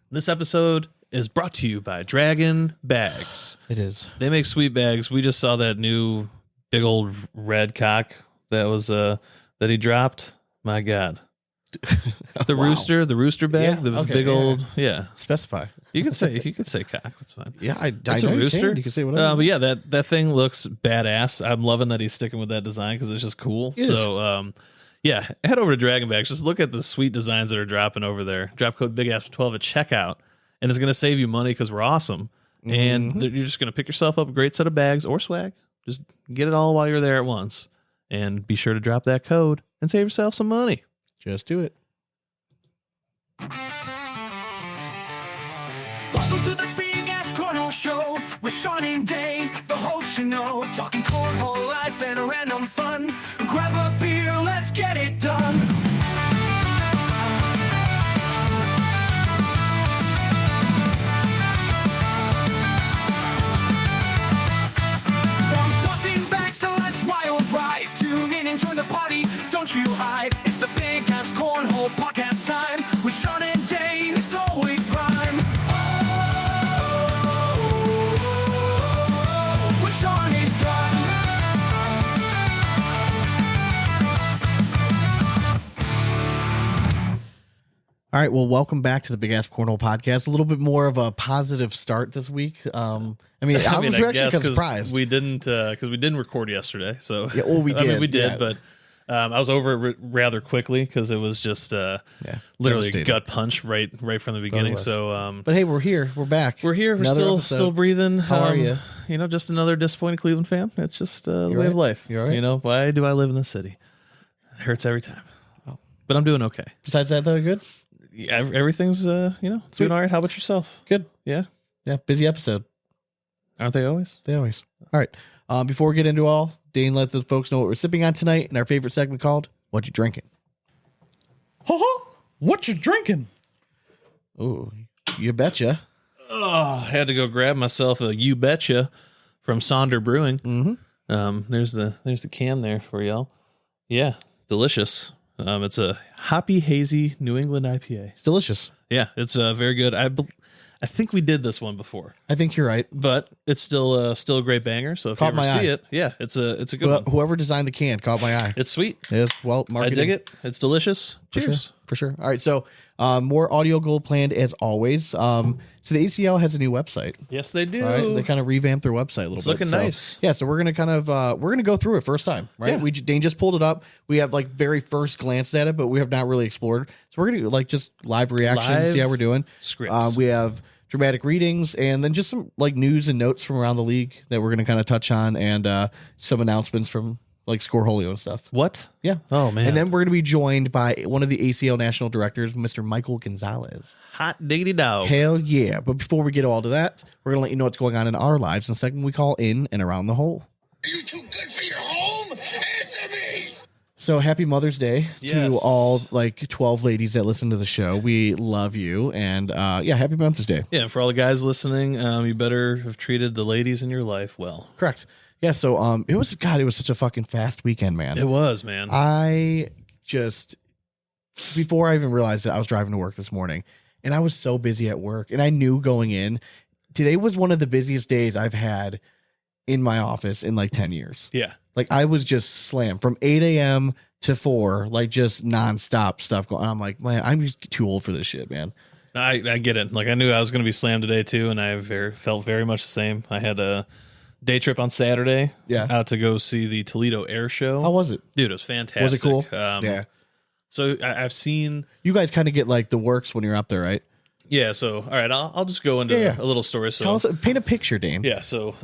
This episode is brought to you by Draggin Bags. It is. They make sweet bags. We just saw that new big old red cock that was that he dropped. My God. The rooster bag. Yeah, That was okay, big yeah. old, yeah. Specify. You could say cock. That's fine. Yeah, It's know a rooster. You can say whatever. But yeah, that thing looks badass. I'm loving that he's sticking with that design because it's just cool. It is. So yeah, head over to Draggin Bags. Just look at the sweet designs that are dropping over there. Drop code BIGASS12 at checkout, and it's going to save you money because we're awesome. And you're just going to pick yourself up a great set of bags or swag. Just get it all while you're there at once, and be sure to drop that code and save yourself some money. Just do it. Welcome to the Big Ass Cornhole Show with Sean and Dane, the host, you know, talking cornhole life and random fun. Grab a beer, let's get it done. From tossing bags to let's wild ride, tune in and join the party, don't you hide. It's the Big Ass Cornhole podcast time with Sean and Dane. It's always prime. With Sean is prime. All right. Well, welcome back to the Big Ass Cornhole Podcast. A little bit more of a positive start this week. I was actually guess surprised. we didn't record yesterday. So Yeah, well, we I mean, did, we did, yeah. but I was over it rather quickly because it was just literally a devastating. gut punch right from the beginning. was. So But hey, we're here. We're back. we're here. We're Another still episode. breathing. How are you? You know, just another disappointed Cleveland fan. It's just the You way all of right? life. You all right? You know, why do I live in this city? It hurts every time. Oh. But I'm doing okay. Besides that, though, good? Yeah, everything's doing all right. How about yourself? Good. Yeah, Yeah, busy episode. aren't they always? They always. All right. Before we get into all, Dane let the folks know what we're sipping on tonight in our favorite segment called What You Drinking? What you drinking? Ooh, you betcha. Oh, I had to go grab myself a You Betcha from Sonder Brewing. Mm-hmm. There's the can there for y'all. Yeah, delicious. It's a hoppy, hazy New England IPA. It's delicious. Yeah, it's very good. I think we did this one before, I think you're right. but it's still a great banger. So if Caught you ever my see eye. it, yeah, it's a good one. Whoever designed the can caught my eye. It's sweet. It is. Well, I marketing. dig it. It's delicious. For Cheers. sure. For sure. All right. So more audio gold planned as always. So the ACL has a new website. Yes, they do. All right. They kind of revamped their website a little It's bit. looking So, nice. Yeah. So we're going to kind of, we're going to go through it first time, right? Yeah. Dane just pulled it up. We have like very first glance at it, but we have not really explored. So we're going to like just live reactions, Live see how we're doing. scripts. We have dramatic readings and then just some like news and notes from around the league that we're going to kind of touch on and some announcements from like Scoreholio and stuff. What? Yeah. Oh man. And then we're going to be joined by one of the ACL National Directors, Mr. Michael Gonzales. hot diggity dog. Hell yeah. But before we get all to that, we're going to let you know what's going on in our lives in a segment we call In and Around the Hole. Are you too good for your home? Answer me! So happy Mother's Day Yes. to all like 12 ladies that listen to the show. We love you. And yeah, happy Mother's Day. Yeah, and for all the guys listening, you better have treated the ladies in your life well. Correct. Yeah. So it was such a fucking fast weekend, man. It was, man. I just, before I even realized it, I was driving to work this morning and I was so busy at work and I knew going in, today was one of the busiest days I've had in my office in like 10 years. Yeah. Like I was just slammed from 8 a.m. to 4, like just nonstop stuff going on. I'm like, man, I'm just too old for this shit, man. I get it. Like I knew I was going to be slammed today too, and I felt very much the same. I had a day trip on Saturday, out to go see the Toledo Air Show. How was it? Dude, it was fantastic. Was it cool? Yeah. So I've seen. You guys kind of get like the works when you're up there, right? Yeah. So all right, I'll just go into Yeah. a little story. So Tell us, paint a picture, Dane. yeah. So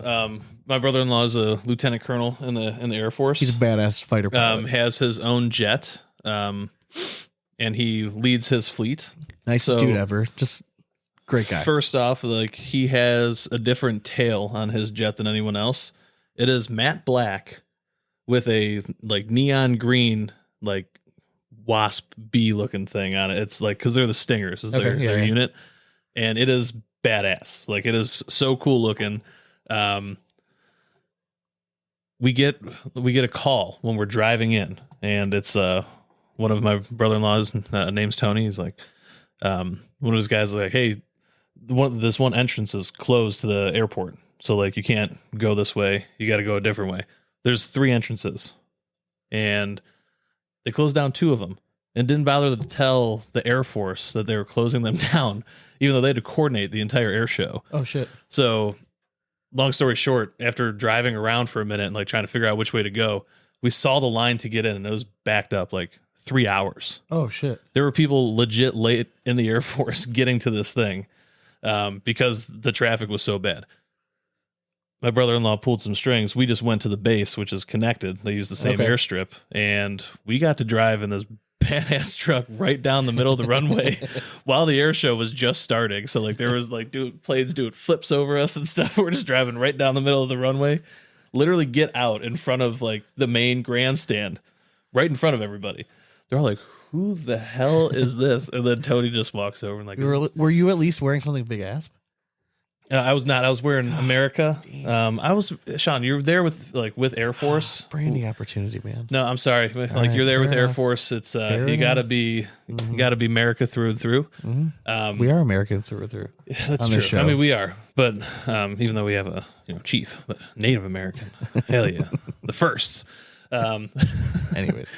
my brother-in-law is a lieutenant colonel in the Air Force. He's a badass fighter pilot. Has his own jet, and he leads his fleet. Nicest so- dude ever. Just great guy. First off, like he has a different tail on his jet than anyone else. It is matte black with a like neon green like wasp bee looking thing on it. It's like because they're the Stingers, is their unit, and it is badass. Like it is so cool looking. We get a call when we're driving in, and it's one of my brother-in-laws name's Tony. He's like, one of his guys is like, hey, this one entrance is closed to the airport. So like you can't go this way. You got to go a different way. There's 3 entrances, and they closed down 2 of them and didn't bother to tell the Air Force that they were closing them down, even though they had to coordinate the entire air show. Oh shit. So long story short, after driving around for a minute and like trying to figure out which way to go, we saw the line to get in and it was backed up like 3 hours. Oh shit. There were people legit late in the Air Force getting to this thing because the traffic was so bad. My brother-in-law pulled some strings. We just went to the base, which is connected. They use the same airstrip, and we got to drive in this badass truck right down the middle of the runway while the air show was just starting. So like there was like planes doing flips over us and stuff. We're just driving right down the middle of the runway. Literally get out in front of like the main grandstand, right in front of everybody. They're all like, "Who the hell is this?" And then Tony just walks over and like, were you at least wearing something big ass? I was not. I was wearing America. I was Sean. You're there with Air Force. Branding opportunity, man. No, I'm sorry. Like you're there with Air Force. It's you gotta be America through and through. Mm-hmm. We are American through and through. That's true. Show. I mean, we are. But even though we have a chief, but Native American, hell yeah, the first. Anyways,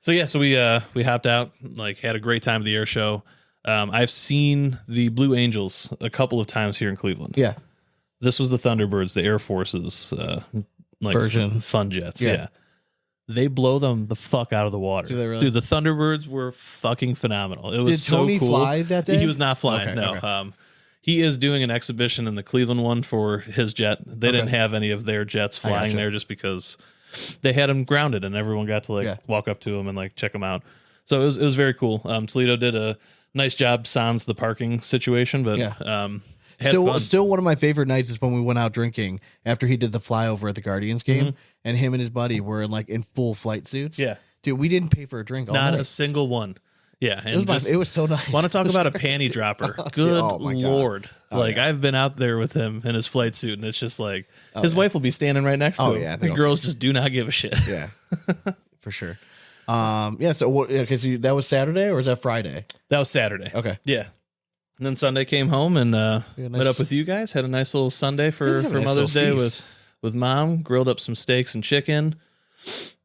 so we hopped out. Like had a great time at the air show. I've seen the Blue Angels a couple of times here in Cleveland. Yeah. This was the Thunderbirds, the Air Force's version. Fun jets. Yeah. They blow them the fuck out of the water. Do they really? Dude, the Thunderbirds were fucking phenomenal. It was Did so Tony cool. fly that day? He was not flying, Okay, no. okay. He is doing an exhibition in the Cleveland one for his jet. They didn't have any of their jets flying there just because they had him grounded and everyone got to walk up to him and like check him out. So it was very cool. Toledo did a nice job sans the parking situation, but still one of my favorite nights is when we went out drinking after he did the flyover at the Guardians game, and him and his buddy were in full flight suits. Yeah, dude, we didn't pay for a drink. Not night. a single one. Yeah, and it was so nice. Want to talk about a panty dropper? Good Lord! I've been out there with him in his flight suit, and it's just like his wife will be standing right next to him. Yeah, the girls just do not give a shit. Yeah, for sure. So that was Saturday or was that Friday? That was Saturday. Okay. Yeah. And then Sunday came home and met up with you guys. Had a nice little Sunday for Mother's Day with Mom. Grilled up some steaks and chicken.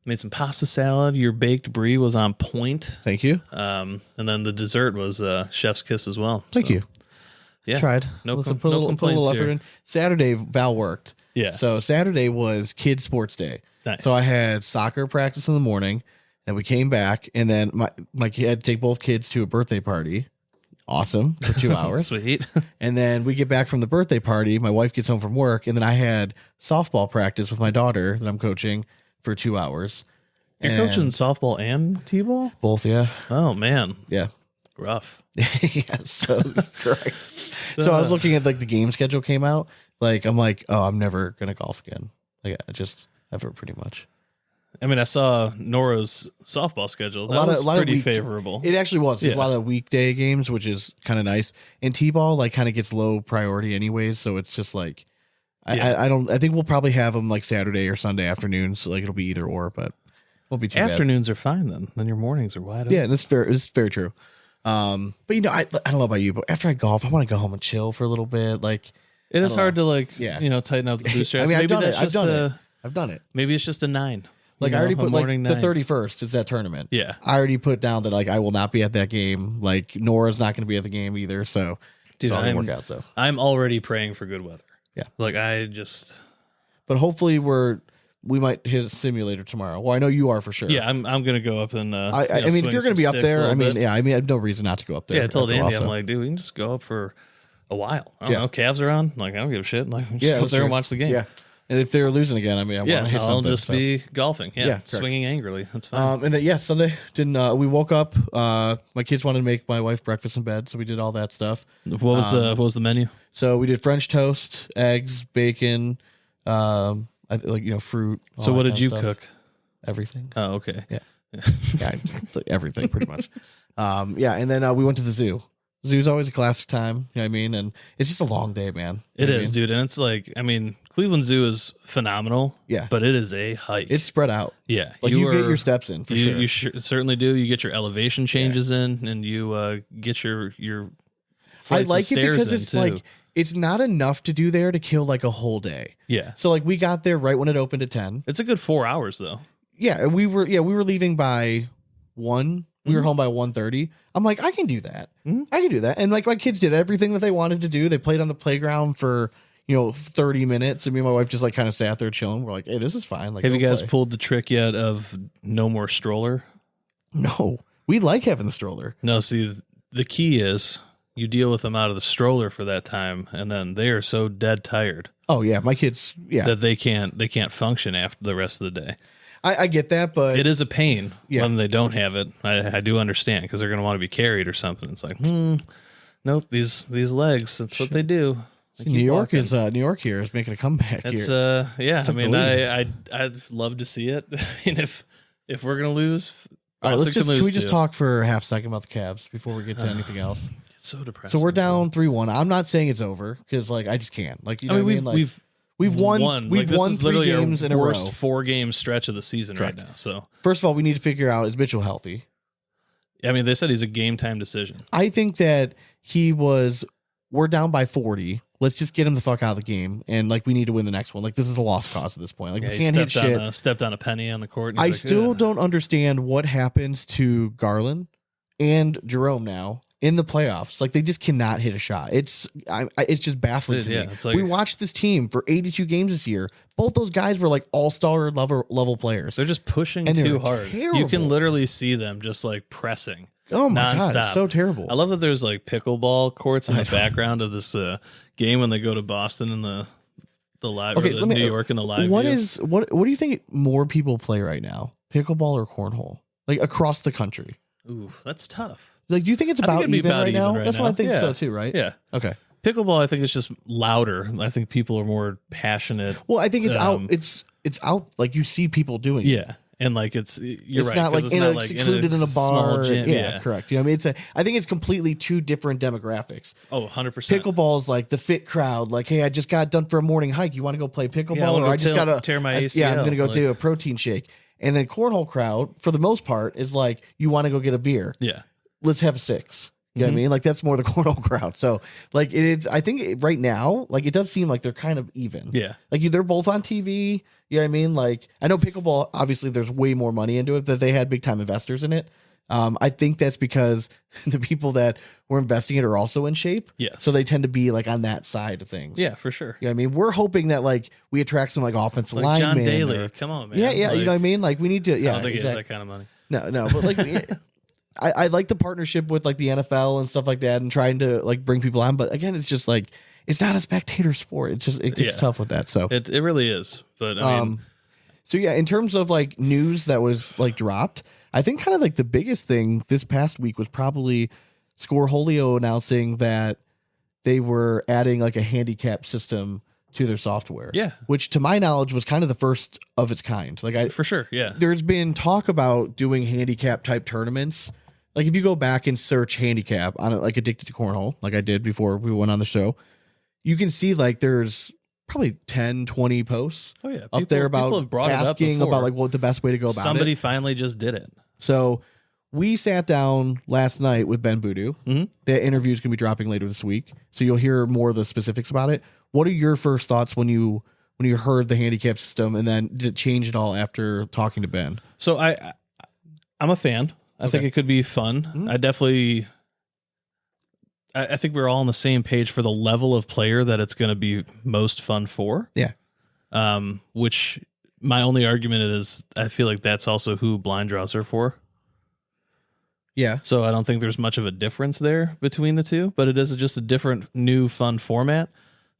Made some pasta salad. Your baked brie was on point. Thank you. And then the dessert was chef's kiss as well. Thank you. Yeah. Tried. No complaints here. Saturday, Val worked. Yeah. So Saturday was kids sports day. Nice. So I had soccer practice in the morning. And we came back, and then my kid had to take both kids to a birthday party. Awesome, for 2 hours. Sweet. And then we get back from the birthday party. My wife gets home from work, and then I had softball practice with my daughter that I'm coaching for 2 hours. You're coaching softball and t-ball? Both, yeah. Oh, man. Yeah. Rough. Yeah, so correct. So I was looking at the game schedule came out. I'm like, oh, I'm never gonna golf again. I just ever pretty much. I mean, I saw Nora's softball schedule. That was pretty favorable. It actually was. There's a lot of weekday games, which is kind of nice. And T-ball kind of gets low priority anyways, so it's just I think we'll probably have them Saturday or Sunday afternoons. So it'll be either or, but won't be too afternoons are fine then. Then your mornings are wide open. Yeah, that's fair. It's very true. But I don't know about you, but after I golf, I want to go home and chill for a little bit. It is hard to tighten up the bootstraps. I mean, maybe I've done it. Maybe it's just a 9. I already put the 31st is that tournament. Yeah. I already put down that I will not be at that game. Nora's not going to be at the game either. So dude, it's all gonna work out. So I'm already praying for good weather. Yeah. But hopefully we might hit a simulator tomorrow. Well, I know you are for sure. Yeah, I'm going to go up and I mean, if you're going to be up there, I have no reason not to go up there. Yeah, I told Andy, I'm like, dude, we can just go up for a while. I don't know. Cavs are on. I don't give a shit. Just go up there and watch the game. Yeah. And if they're losing again, I want to hit something. I'll just be golfing. Yeah, swinging angrily. That's fine. And then Sunday we woke up. My kids wanted to make my wife breakfast in bed, so we did all that stuff. What was the menu? So we did French toast, eggs, bacon, fruit. So what did you cook? Everything. Oh, okay. Yeah, everything pretty much. And then we went to the zoo. Zoo's always a classic time, you know what I mean? And it's just a long day, man. It is, dude. And it's Cleveland Zoo is phenomenal. Yeah. But it is a hike. It's spread out. Yeah. You get your steps in, for sure. You certainly do. You get your elevation changes in, and you get your flights like of it stairs because in, it's too. like it's not enough to do there to kill like a whole day. Yeah. So like we got there right when it opened at 10. It's a good 4 hours though. Yeah, and we were leaving by 1. We were home by 1:30. I'm like, I can do that. Mhm. I can do that. And like my kids did everything that they wanted to do. They played on the playground for 30 minutes, and me and my wife just like kind of sat there chilling. We're like, hey, this is fine. Like, Have you go guys play. pulled the trick yet of no more stroller? No, we like having the stroller. No, see, the key is you deal with them out of the stroller for that time, and then they are so dead tired Oh yeah, my kids. Yeah, that they can't function after the rest of the day. I get that, but It is a pain Yeah. when they don't have it. I do understand because they're going to want to be carried or something. It's like, nope, these legs. That's what they do. They keep New York walking. New York here is making a comeback It's here. yeah. It's I took mean, the I'd love to see it. And if we're gonna lose, All right, Boston can we just too. talk for a half second about the Cavs before we get to anything else? It's so depressing. So we're down 3-1. I'm not saying it's over because like I just can't. Like you know I mean, what I mean? Like, we've won Like, this won is 3 literally games our in a row. worst 4-game stretch of the season Correct. right now. So First of all, we need to figure out, is Mitchell healthy? I mean, they said he's a game time decision. I think that we're down by 40. Let's just get him the fuck out of the game. And like, we need to win the next one. Like, this is a lost cause at this point. Like, Yeah, we he can't hit stepped shit. stepped on a penny on the court. And I he's like, still "Ugh." don't understand what happens to Garland and Jerome now in the playoffs. Like, they just cannot hit a shot. It's just baffling to Yeah, me. it's like- We watched this team for 82 games this year. Both those guys were like all-star level players. They're just pushing And they're too hard. You terrible. can literally see them just like pressing. Oh my god, nonstop. it's so terrible. I love that there's like pickleball courts in the background of this game when they go to Boston and the live or the New York and the live. What view. is what do you think more people play right now? Pickleball or cornhole? Like across the country? Ooh, that's tough. Like, do you think it's I think about it'd be even about right even now? right That's now. what I think Yeah. so too, right? Yeah. Okay. Pickleball, I think it's just louder. I think people are more passionate. Well, I think it's Um, out. It's out. Like you see people doing. it. Yeah, and like you're It's right. not 'cause like it's secluded in a small bar. gym. Yeah, correct. You know what I mean, I think it's completely 2 different demographics. Oh, 100%. Pickleball is like the fit crowd. Like, hey, I just got done for a morning hike. You want to go play pickleball? Yeah, I wanna or go I just got to tear my Yeah, I'm ACL, going to go like- do a protein shake. And then cornhole crowd, for the most part, is like, you want to go get a beer. Yeah. Let's have 6. You know what I mean? Like, that's more the cornhole crowd. So, like, I think right now, like, it does seem like they're kind of even. Yeah. Like, they're both on TV. You know what I mean? Like, I know pickleball, obviously, there's way more money into it, but they had big time investors in it. I think that's because the people that were investing it are also in shape. Yes. So they tend to be like on that side of things. Yeah, for sure. You know what I mean? We're hoping that like we attract some like offensive Like John linemen. Daly. or- Come on, man. yeah, yeah. Like, You know what I mean? Like we need to. Yeah, I don't think he has exactly. that kind of money. No, but like I like the partnership with like the NFL and stuff like that and trying to like bring people on. But again, it's just like it's not a spectator sport. It gets Yeah. tough with that. So It really is. But I mean, so yeah, in terms of like news that was like dropped, I think kind of like the biggest thing this past week was probably Scoreholio announcing that they were adding like a handicap system to their software. Yeah. Which to my knowledge was kind of the first of its kind. Like for sure. Yeah. there's been talk about doing handicap type tournaments. Like if you go back and search handicap on like Addicted to Cornhole, like I did before we went on the show, you can see like there's probably 10, 20 posts Oh yeah. up there people about have brought it up asking before. about like what the best way to go about Somebody it. finally just did it. So we sat down last night with Ben Boodoo. Mhm. That interview is going to be dropping later this week, so you'll hear more of the specifics about it. What are your first thoughts when you heard the handicap system, and then did it change at all after talking to Ben? So I'm a fan. I think Okay. it could be fun. Mhm. I definitely. I think we're all on the same page for the level of player that it's going to be most fun for. Yeah. Which my only argument is I feel like that's also who blind draws are for. Yeah, So I don't think there's much of a difference there between the two, but it is just a different, new, fun format.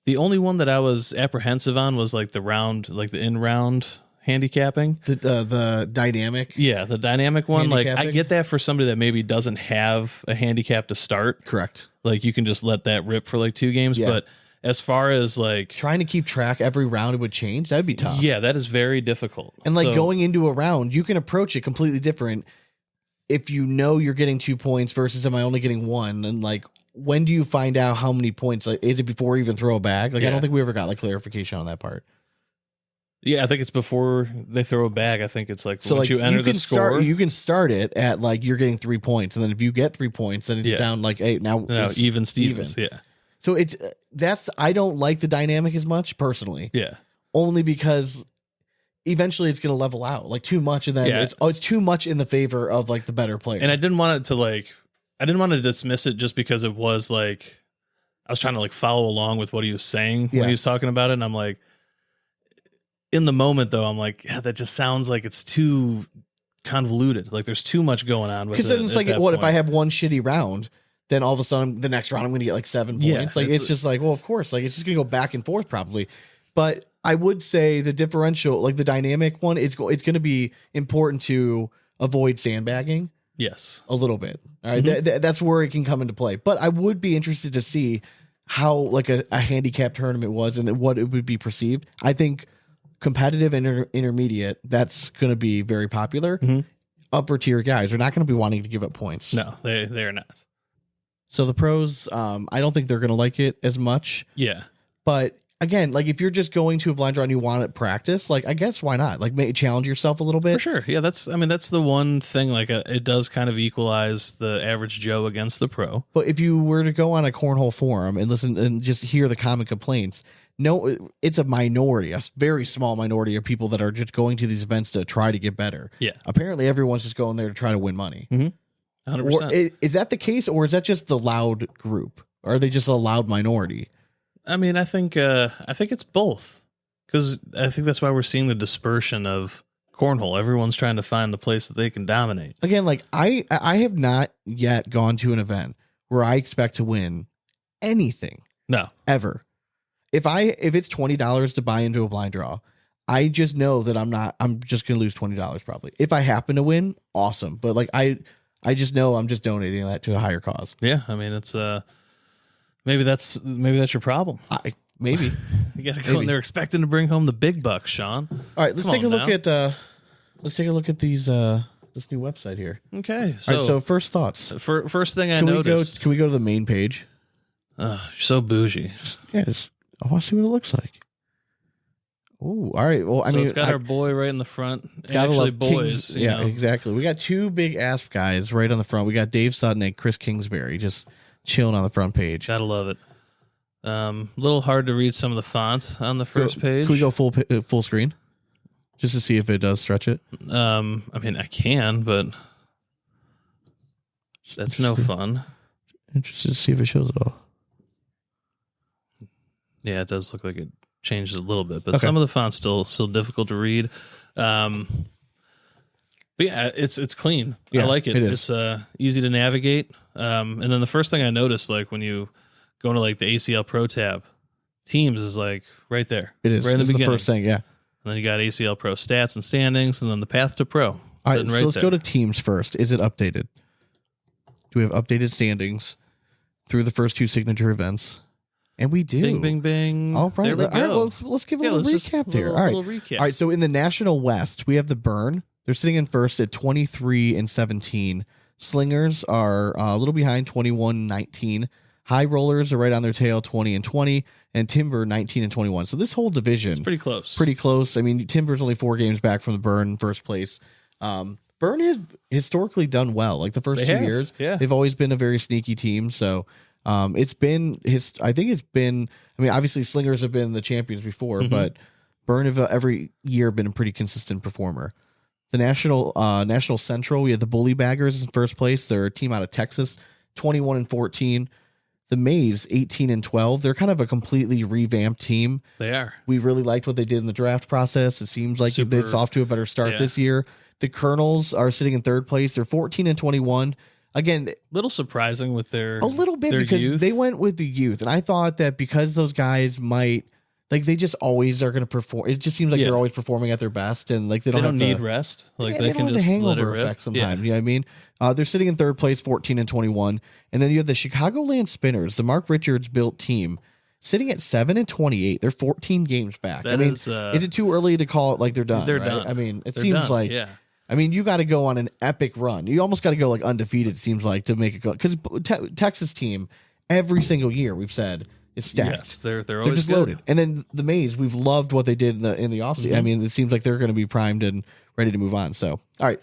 The only one that I was apprehensive on was like the round, like the in-round handicapping. the dynamic. Yeah, the dynamic one. Like I Handicapping? get that for somebody that maybe doesn't have a handicap to start. Correct. Like you can just let that rip for like 2 games. Yeah. But as far as like, Trying to keep track every round it would change. That'd be tough. yeah, that is very difficult. And like So- going into a round, you can approach it completely different if you know you're getting 2 points versus am I only getting 1? And like, when do you find out how many points? Like, is it before you even throw a bag? Like, I Yeah. don't think we ever got like clarification on that part. Yeah, I think it's before they throw a bag. I think it's like So once like you enter the score. you can start it at like you're getting 3 points, and then if you get 3 points, then it's down like 8. Now No, it's even Stevens. Yeah. So I don't like the dynamic as much personally. Yeah. Only because eventually it's going to level out like too much, and then it's too much in the favor of like the better player. And I didn't want to dismiss it just because it was like I was trying to like follow along with what he was saying when he was talking about it, and I'm like, in the moment though, I'm like, yeah, that just sounds like it's too convoluted. Like there's too much going on with it. Because then it's like, what if I have one shitty round? Then all of a sudden, the next round I'm going to get like 7 points. Yeah, like it's just like, well, of course, like it's just going to go back and forth probably. But I would say the differential, like the dynamic one, it's going to be important to avoid sandbagging. Yes, a little bit. All right, that's where it can come into play. But I would be interested to see how like a handicap tournament was and what it would be perceived. I think competitive and intermediate, that's going to be very popular. Upper tier guys are not going to be wanting to give up points. No, they're not. So the pros, I don't think they're going to like it as much. Yeah. But again, like if you're just going to a blind draw and you want to practice, like I guess why not? Like challenge yourself a little bit. For sure. Yeah, that's the one thing, like it does kind of equalize the average Joe against the pro. But if you were to go on a cornhole forum and listen and just hear the common complaints, no, it's a minority, a very small minority of people that are just going to these events to try to get better. Yeah. Apparently everyone's just going there to try to win money. 100%. Or is that the case, or is that just the loud group? Or are they just a loud minority? I mean, I think it's both, because I think that's why we're seeing the dispersion of cornhole. Everyone's trying to find the place that they can dominate. Again, like I have not yet gone to an event where I expect to win anything. No, ever. If it's $20 to buy into a blind draw, I just know that I'm just gonna lose $20 probably. If I happen to win, awesome. But like I just know I'm just donating that to a higher cause. Yeah, I mean it's maybe that's your problem. Maybe you got to go in there expecting to bring home the big bucks, Sean. All right, let's take a look at these this new website here. Okay, all right, so first thoughts. First thing I noticed. Can we go to the main page? You're so bougie. Yes, I want to see what it looks like. Oh, all right. Well, I mean, it's got our boy right in the front. Gotta actually, love boys. Kings, yeah, exactly. We got two big ass guys right on the front. We got Dave Sutton and Chris Kingsbury just chilling on the front page. Gotta love it. A little hard to read some of the font on the first page. Can we go full screen just to see if it does stretch it? I mean, I can, but that's no fun. Interested to see if it shows it all. Yeah, it does look like it changed a little bit, but some of the font's still difficult to read. But yeah, it's clean. Yeah, I like it. It is. It's easy to navigate. And then the first thing I noticed, like when you go into like the ACL Pro tab, teams is like right there. It is. right in the beginning. The first thing, yeah. And then you got ACL Pro stats and standings, and then the path to pro. All right, so let's go to teams first. Is it updated? Do we have updated standings through the first two signature events? And we do. Bing, bing, bing. All right. There we go. All right, let's give a little recap here. All right. Recap. All right. So in the National West, we have the Burn. They're sitting in first at 23-17. Slingers are a little behind, 21-19. High Rollers are right on their tail, 20-20. And Timber, 19-21. So this whole division. It's pretty close. Pretty close. I mean, Timber's only 4 games back from the Burn in first place. Burn has historically done well. Like the first 2 years, they've always been a very sneaky team. So it's been I mean, obviously Slingers have been the champions before, but Burn have every year been a pretty consistent performer. The National Central, we have the Bully Baggers in first place. They're a team out of Texas, 21-14. The Maze, 18-12. They're kind of a completely revamped team. They are. We really liked what they did in the draft process. It seems like it's off to a better start this year. The Colonels are sitting in third place. They're 14-21. Again, little surprising with their because youth. They went with the youth, and I thought that because those guys might they just always are going to perform. It just seems like they're always performing at their best, and like they don't need rest. Like they can have just the let it hangover rip. effect sometimes. You know what I mean? They're sitting in third place, 14-21, and then you have the Chicagoland Spinners, the Mark Richards built team, sitting at 7-28. They're 14 games back. Is it too early to call it like they're done? They're right? done. I mean, it They're seems done. like. Yeah. I mean, you got to go on an epic run. You almost got to go like undefeated, it seems like, to make it go. Because Texas team, every single year we've said is stacked. Yes, they're They're always just good. loaded. And then the Mays, we've loved what they did in the offseason. I mean, it seems like they're going to be primed and ready to move on. So, all right.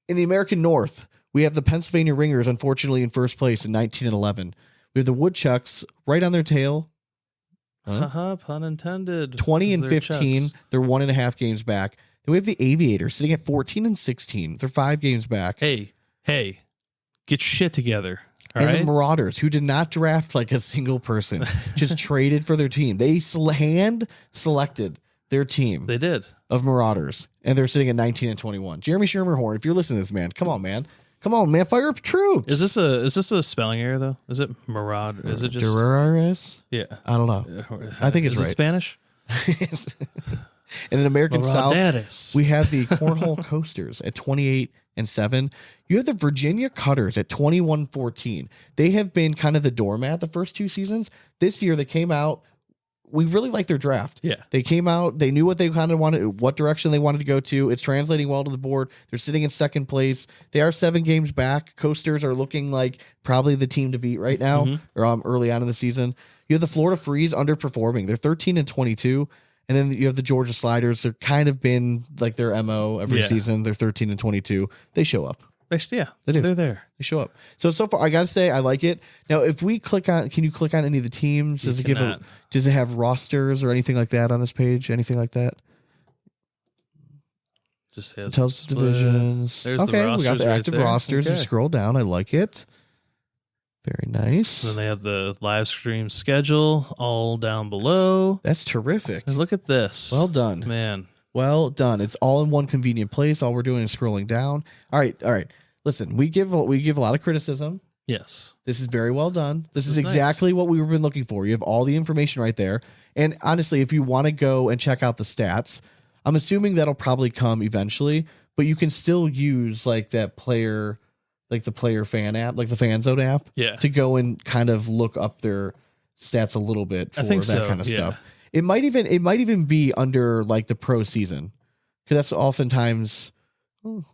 In the American North, we have the Pennsylvania Ringers, unfortunately, in first place in 19-11. We have the Woodchucks right on their tail. Pun intended. 20-15. They're 1.5 games back. Then we have the Aviators sitting at 14-16. They're 5 games back. Hey, get your shit together. All and right? the Marauders, who did not draft like a single person, just traded for their team. They hand selected their team. They did. Of Marauders, and they're sitting at 19-21. Jeremy Shermerhorn, if you're listening to this, man, come on, man. Come on, man. Fire up troops. Is this a spelling error though? Is it Marauder? Is it just Durares? Yeah. I don't know. I think it's Is right. it Spanish? And in American Marauderes. South, we have the Cornhole Coasters at 28-7. You have the Virginia Cutters at 21-14. They have been kind of the doormat the first 2 seasons. This year they came out. We really like their draft. Yeah. They came out. They knew what they kind of wanted, what direction they wanted to go to. It's translating well to the board. They're sitting in second place. They are 7 games back. Coasters are looking like probably the team to beat right now, or early on in the season. You have the Florida Freeze underperforming. They're 13-22. And then you have the Georgia Sliders. They're kind of been like their MO every season. They're 13-22. They show up. They do. They're there. They show up. So far, I got to say, I like it. Now, if we click on, can you click on any of the teams? Does it have rosters or anything like that on this page? Anything like that? Just has Tells divisions. There's okay, the rosters we got the right active there. rosters. Okay. You scroll down. I like it. Very nice. Then they have the live stream schedule all down below. That's terrific. And look at this. Well done. Man. Well done. It's all in one convenient place. All we're doing is scrolling down. All right. Listen, we give a lot of criticism. Yes. This is very well done. This is Nice. exactly what we've been looking for. You have all the information right there. And honestly, if you want to go and check out the stats, I'm assuming that'll probably come eventually, but you can still use like that player, like the player fan app, like the Fan Zone app, to go and kind of look up their stats a little bit for that kind of stuff. It might even be under like the pro season, because that's oftentimes.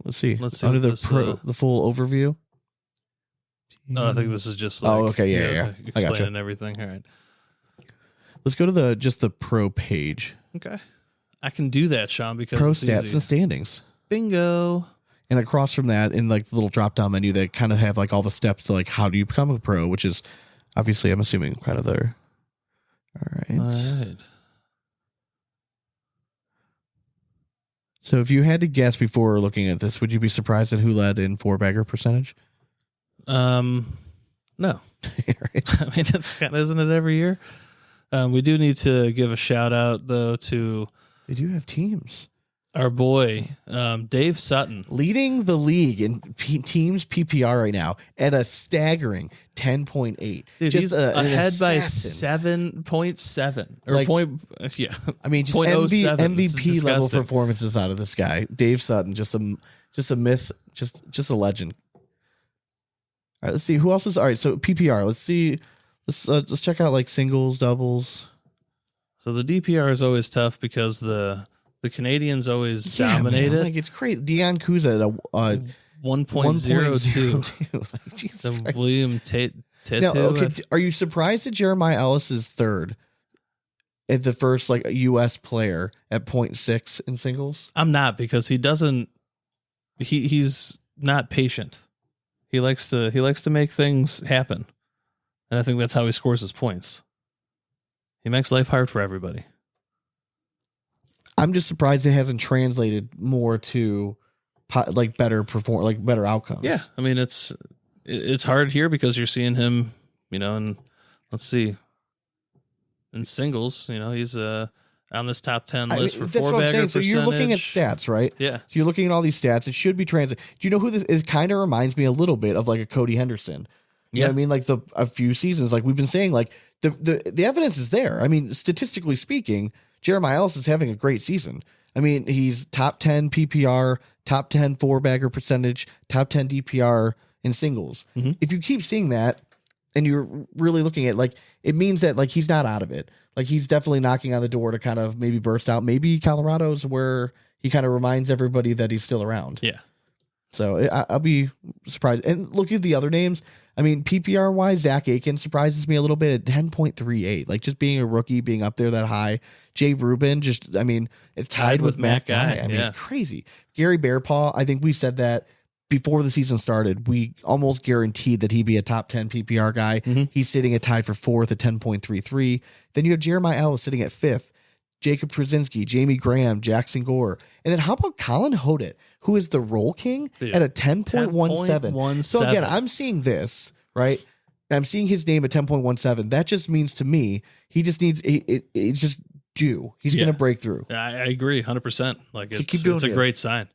Let's see under the this, the full overview. No, I think this is just like okay, yeah. I gotcha. Explaining everything. All right. Let's go to the pro page. Okay. I can do that, Sean, because Pro it's stats easy. and standings. Bingo. And across from that, in like the little drop down menu, they kind of have like all the steps to like how do you become a pro, which is obviously I'm assuming kind of there. All right. So if you had to guess before looking at this, would you be surprised at who led in 4-bagger percentage? No. Right. I mean, it's kind of, isn't it every year? We do need to give a shout out though to They do have teams. Our boy, Dave Sutton, leading the league in teams PPR right now at a staggering 10.8. Dude, just he's ahead by 7.7 or like, point. Yeah, I mean, just MVP level performances out of this guy, Dave Sutton. Just a myth, just a legend. All right, let's see who else is. All right, so PPR. Let's see. Let's check out like singles, doubles. So the DPR is always tough because the Canadians always dominate it. Like it's crazy. Dion Kuza at a 1.02. Jesus Then Christ. William Tattoo. Now, okay, are you surprised that Jeremiah Ellis is third at the first like U.S. player at 0.6 in singles? I'm not, because he doesn't. He's not patient. He likes to make things happen, and I think that's how he scores his points. He makes life hard for everybody. I'm just surprised it hasn't translated more to like better outcomes. Yeah, I mean it's hard here because you're seeing him, and let's see, in singles, he's on this top 10 list for 4-bagger percentage. So you're looking at stats, right? Yeah. So you're looking at all these stats. It should be translated. Do you know who this is? Kind of reminds me a little bit of like a Cody Henderson. You know what I mean? Like a few seasons, like we've been saying, like the evidence is there. I mean, statistically speaking, Jeremiah Ellis is having a great season. I mean, he's top 10 PPR, top 10 4-bagger percentage, top 10 DPR in singles. Mm-hmm. If you keep seeing that and you're really looking at like, it means that like he's not out of it. Like he's definitely knocking on the door to kind of maybe burst out. Maybe Colorado's where he kind of reminds everybody that he's still around. Yeah. So I'll be surprised. And look at the other names. I mean, PPR wise, Zach Aiken surprises me a little bit at 10.38. Like just being a rookie, being up there that high. Jay Rubin, just, I mean, it's tied with Matt Guy. I mean, it's crazy. Gary Bearpaw, I think we said that before the season started. We almost guaranteed that he'd be a top 10 PPR guy. He's sitting at tied for fourth at 10.33. Then you have Jeremiah Ellis sitting at fifth. Jacob Trzynski, Jamie Graham, Jackson Gore. And then how about Colin Hodett, who is the roll king at a 10.17. So again, I'm seeing this, right? I'm seeing his name at 10.17. That just means to me, he just needs it's just due. He's going to break through. I agree 100%. Like so it's a great sign.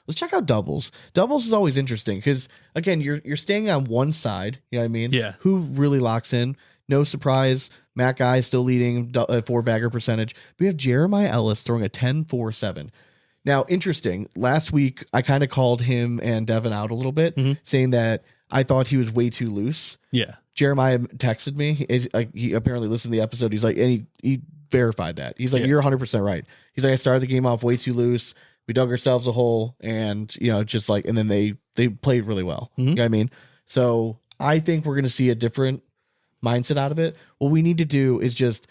Let's check out doubles. Doubles is always interesting because again, you're staying on one side. You know what I mean? Yeah. Who really locks in? No surprise. Matt Guy still leading 4-bagger percentage. We have Jeremiah Ellis throwing a 10.47. Now, interesting. Last week, I kind of called him and Devin out a little bit, saying that I thought he was way too loose. Yeah. Jeremiah texted me. He apparently listened to the episode. He's like, and he verified that. He's like, you're 100% right. He's like, I started the game off way too loose. We dug ourselves a hole, and just like, and then they played really well. You know what I mean? So I think we're going to see a different mindset out of it. What we need to do is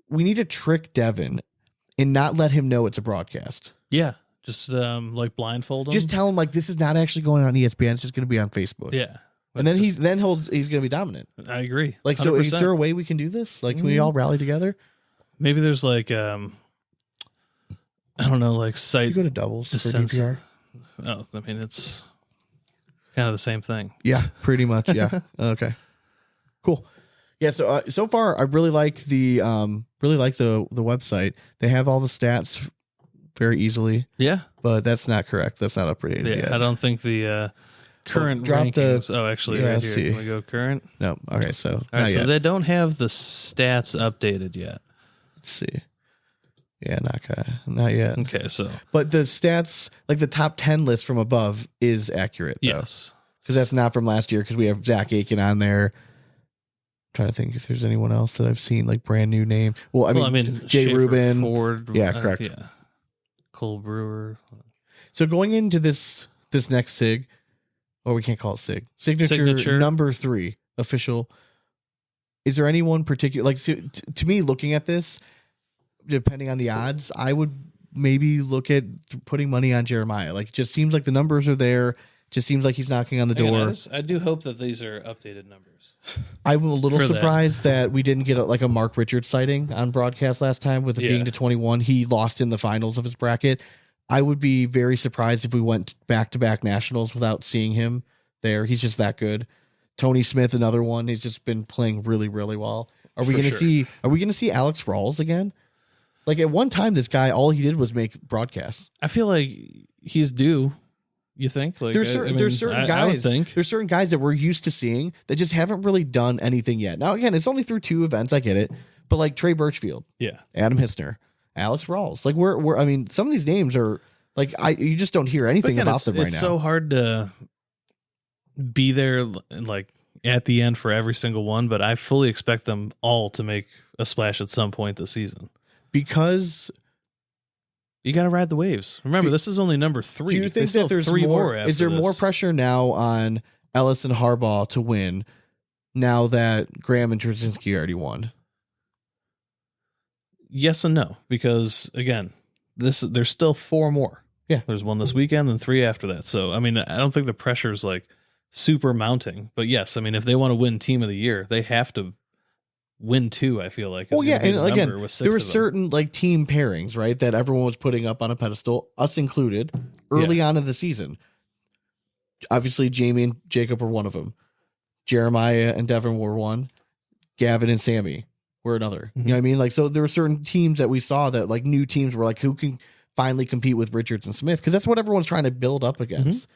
we need to trick Devin and not let him know it's a broadcast. Yeah. Just like blindfold him. Just tell him like this is not actually going on ESPN. It's just going to be on Facebook. Yeah. And then he's going to be dominant. I agree. Like, 100%. So is there a way we can do this? Like, can we all rally together? Maybe there's like, I don't know, like site. You go to doubles for DPR? Oh, I mean, it's kind of the same thing. Yeah, pretty much. Yeah. Okay. Cool. Yeah. So so far, I really like the website. They have all the stats very easily. Yeah, but that's not correct. That's not updated yet. I don't think the current drop rankings. Actually, right here. See. Can we go current? No. Okay. So all right, so they don't have the stats updated yet. Let's see. Yeah, not yet. Okay, so but the stats, like the top 10 list from above, is accurate. Though. Yes, because that's not from last year. Because we have Zach Aiken on there. I'm trying to think if there's anyone else that I've seen like brand new name. Well, I mean Jay Schaefer, Rubin, Ford, yeah, correct. Yeah, Cole Brewer. So going into this next SIG, or we can't call it SIG, signature number 3 official. Is there anyone particular like to me looking at this? Depending on the odds, I would maybe look at putting money on Jeremiah. Like, it just seems like the numbers are there. Just seems like he's knocking on the door. I do hope that these are updated numbers. I'm a little surprised that we didn't get a Mark Richards sighting on broadcast last time with it being to 21. He lost in the finals of his bracket. I would be very surprised if we went back-to-back nationals without seeing him there. He's just that good. Tony Smith, another one. He's just been playing really, really well. Are we going to see Alex Rawls again? Like at one time, this guy, all he did was make broadcasts. I feel like he's due. You think? Like there's certain guys. There's certain guys that we're used to seeing that just haven't really done anything yet. Now, again, it's only through 2 events. I get it, but like Trey Birchfield, Adam Hissner, Alex Rawls. Like we're. I mean, some of these names are like you just don't hear anything about them right now. It's so hard to be there like at the end for every single one, but I fully expect them all to make a splash at some point this season. Because you got to ride the waves. Remember, this is only number 3. Do you think that there's 3 more? Is there more pressure now on Ellis and Harbaugh to win now that Graham and Trzynski already won? Yes and no, because again, there's still 4 more. Yeah, there's one this weekend and 3 after that. So I mean, I don't think the pressure is like super mounting. But yes, I mean, if they want to win Team of the Year, they have to win 2. I feel like. Well, yeah, and again, there were certain like team pairings, right, that everyone was putting up on a pedestal, us included, early on in the season. Obviously, Jamie and Jacob were one of them. Jeremiah and Devin were one. Gavin and Sammy were another. You know what I mean? Like, so there were certain teams that we saw that like new teams were like, who can finally compete with Richards and Smith? Because that's what everyone's trying to build up against.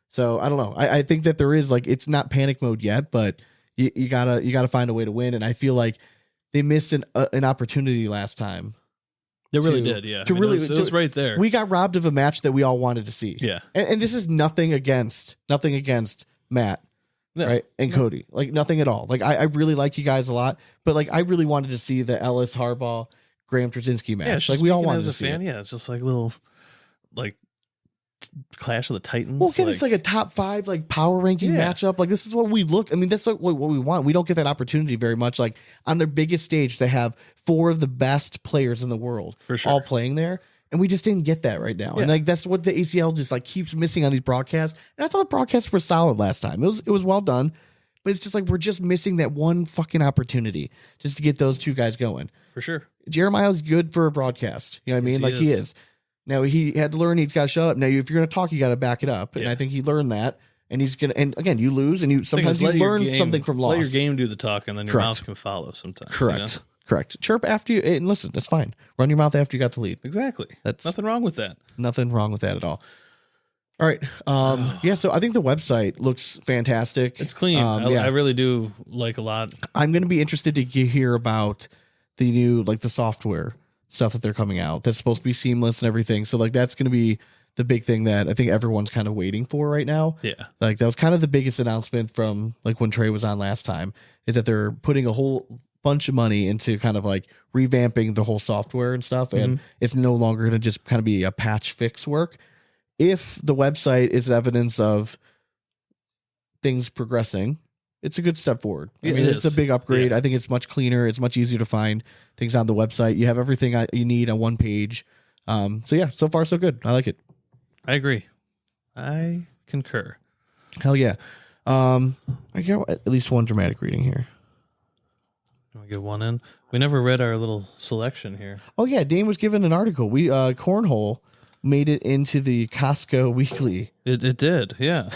So I don't know. I think that there is like, it's not panic mode yet, but you gotta find a way to win, and I feel like they missed an opportunity last time. They really did, yeah. It was right there. We got robbed of a match that we all wanted to see. Yeah, and this is nothing against Matt, right, and Cody, like nothing at all. Like I really like you guys a lot, but like I really wanted to see the Ellis Harbaugh Graham Trzynski match. Yeah, like we all wanted to see fan, it. Yeah, it's just like little like Clash of the Titans. Well, again, it's like a top 5 like power ranking matchup. Like this is what we look. I mean, that's like what we want. We don't get that opportunity very much. Like on their biggest stage, they have 4 of the best players in the world For sure. all playing there. And we just didn't get that right now. And like that's what the ACL just like keeps missing on these broadcasts. And I thought the broadcasts were solid last time. It was well done. But it's just like we're just missing that one fucking opportunity just to get those 2 guys going. For sure. Jeremiah's good for a broadcast. You know what I mean? Like he is. Now he had to learn he's got to shut up. Now if you're going to talk, you got to back it up. And I think he learned that. And he's gonna. And again, you lose, and you sometimes you learn something from loss. Let your game do the talking, and then your mouth can follow sometimes. Correct. You know? Correct. Chirp after you. And listen, that's fine. Run your mouth after you got the lead. Exactly. That's nothing wrong with that. Nothing wrong with that at all. All right. Yeah. So I think the website looks fantastic. It's clean. I really do like a lot. I'm going to be interested to hear about the new like the software stuff that they're coming out. That's supposed to be seamless and everything. So like that's going to be the big thing that I think everyone's kind of waiting for right now. Yeah. Like that was kind of the biggest announcement from like when Trey was on last time is that they're putting a whole bunch of money into kind of like revamping the whole software and stuff. And it's no longer going to just kind of be a patch fix work. If the website is evidence of things progressing, it's a good step forward. I mean, it's a big upgrade. I think it's much cleaner. It's much easier to find things on the website. You have everything you need on one page. So yeah, so far so good. I like it. I agree. I concur. Hell yeah. I got at least one dramatic reading here. Can we get one in? We never read our little selection here. Oh yeah, Dane was given an article. We Cornhole made it into the Costco Weekly. It did, yeah.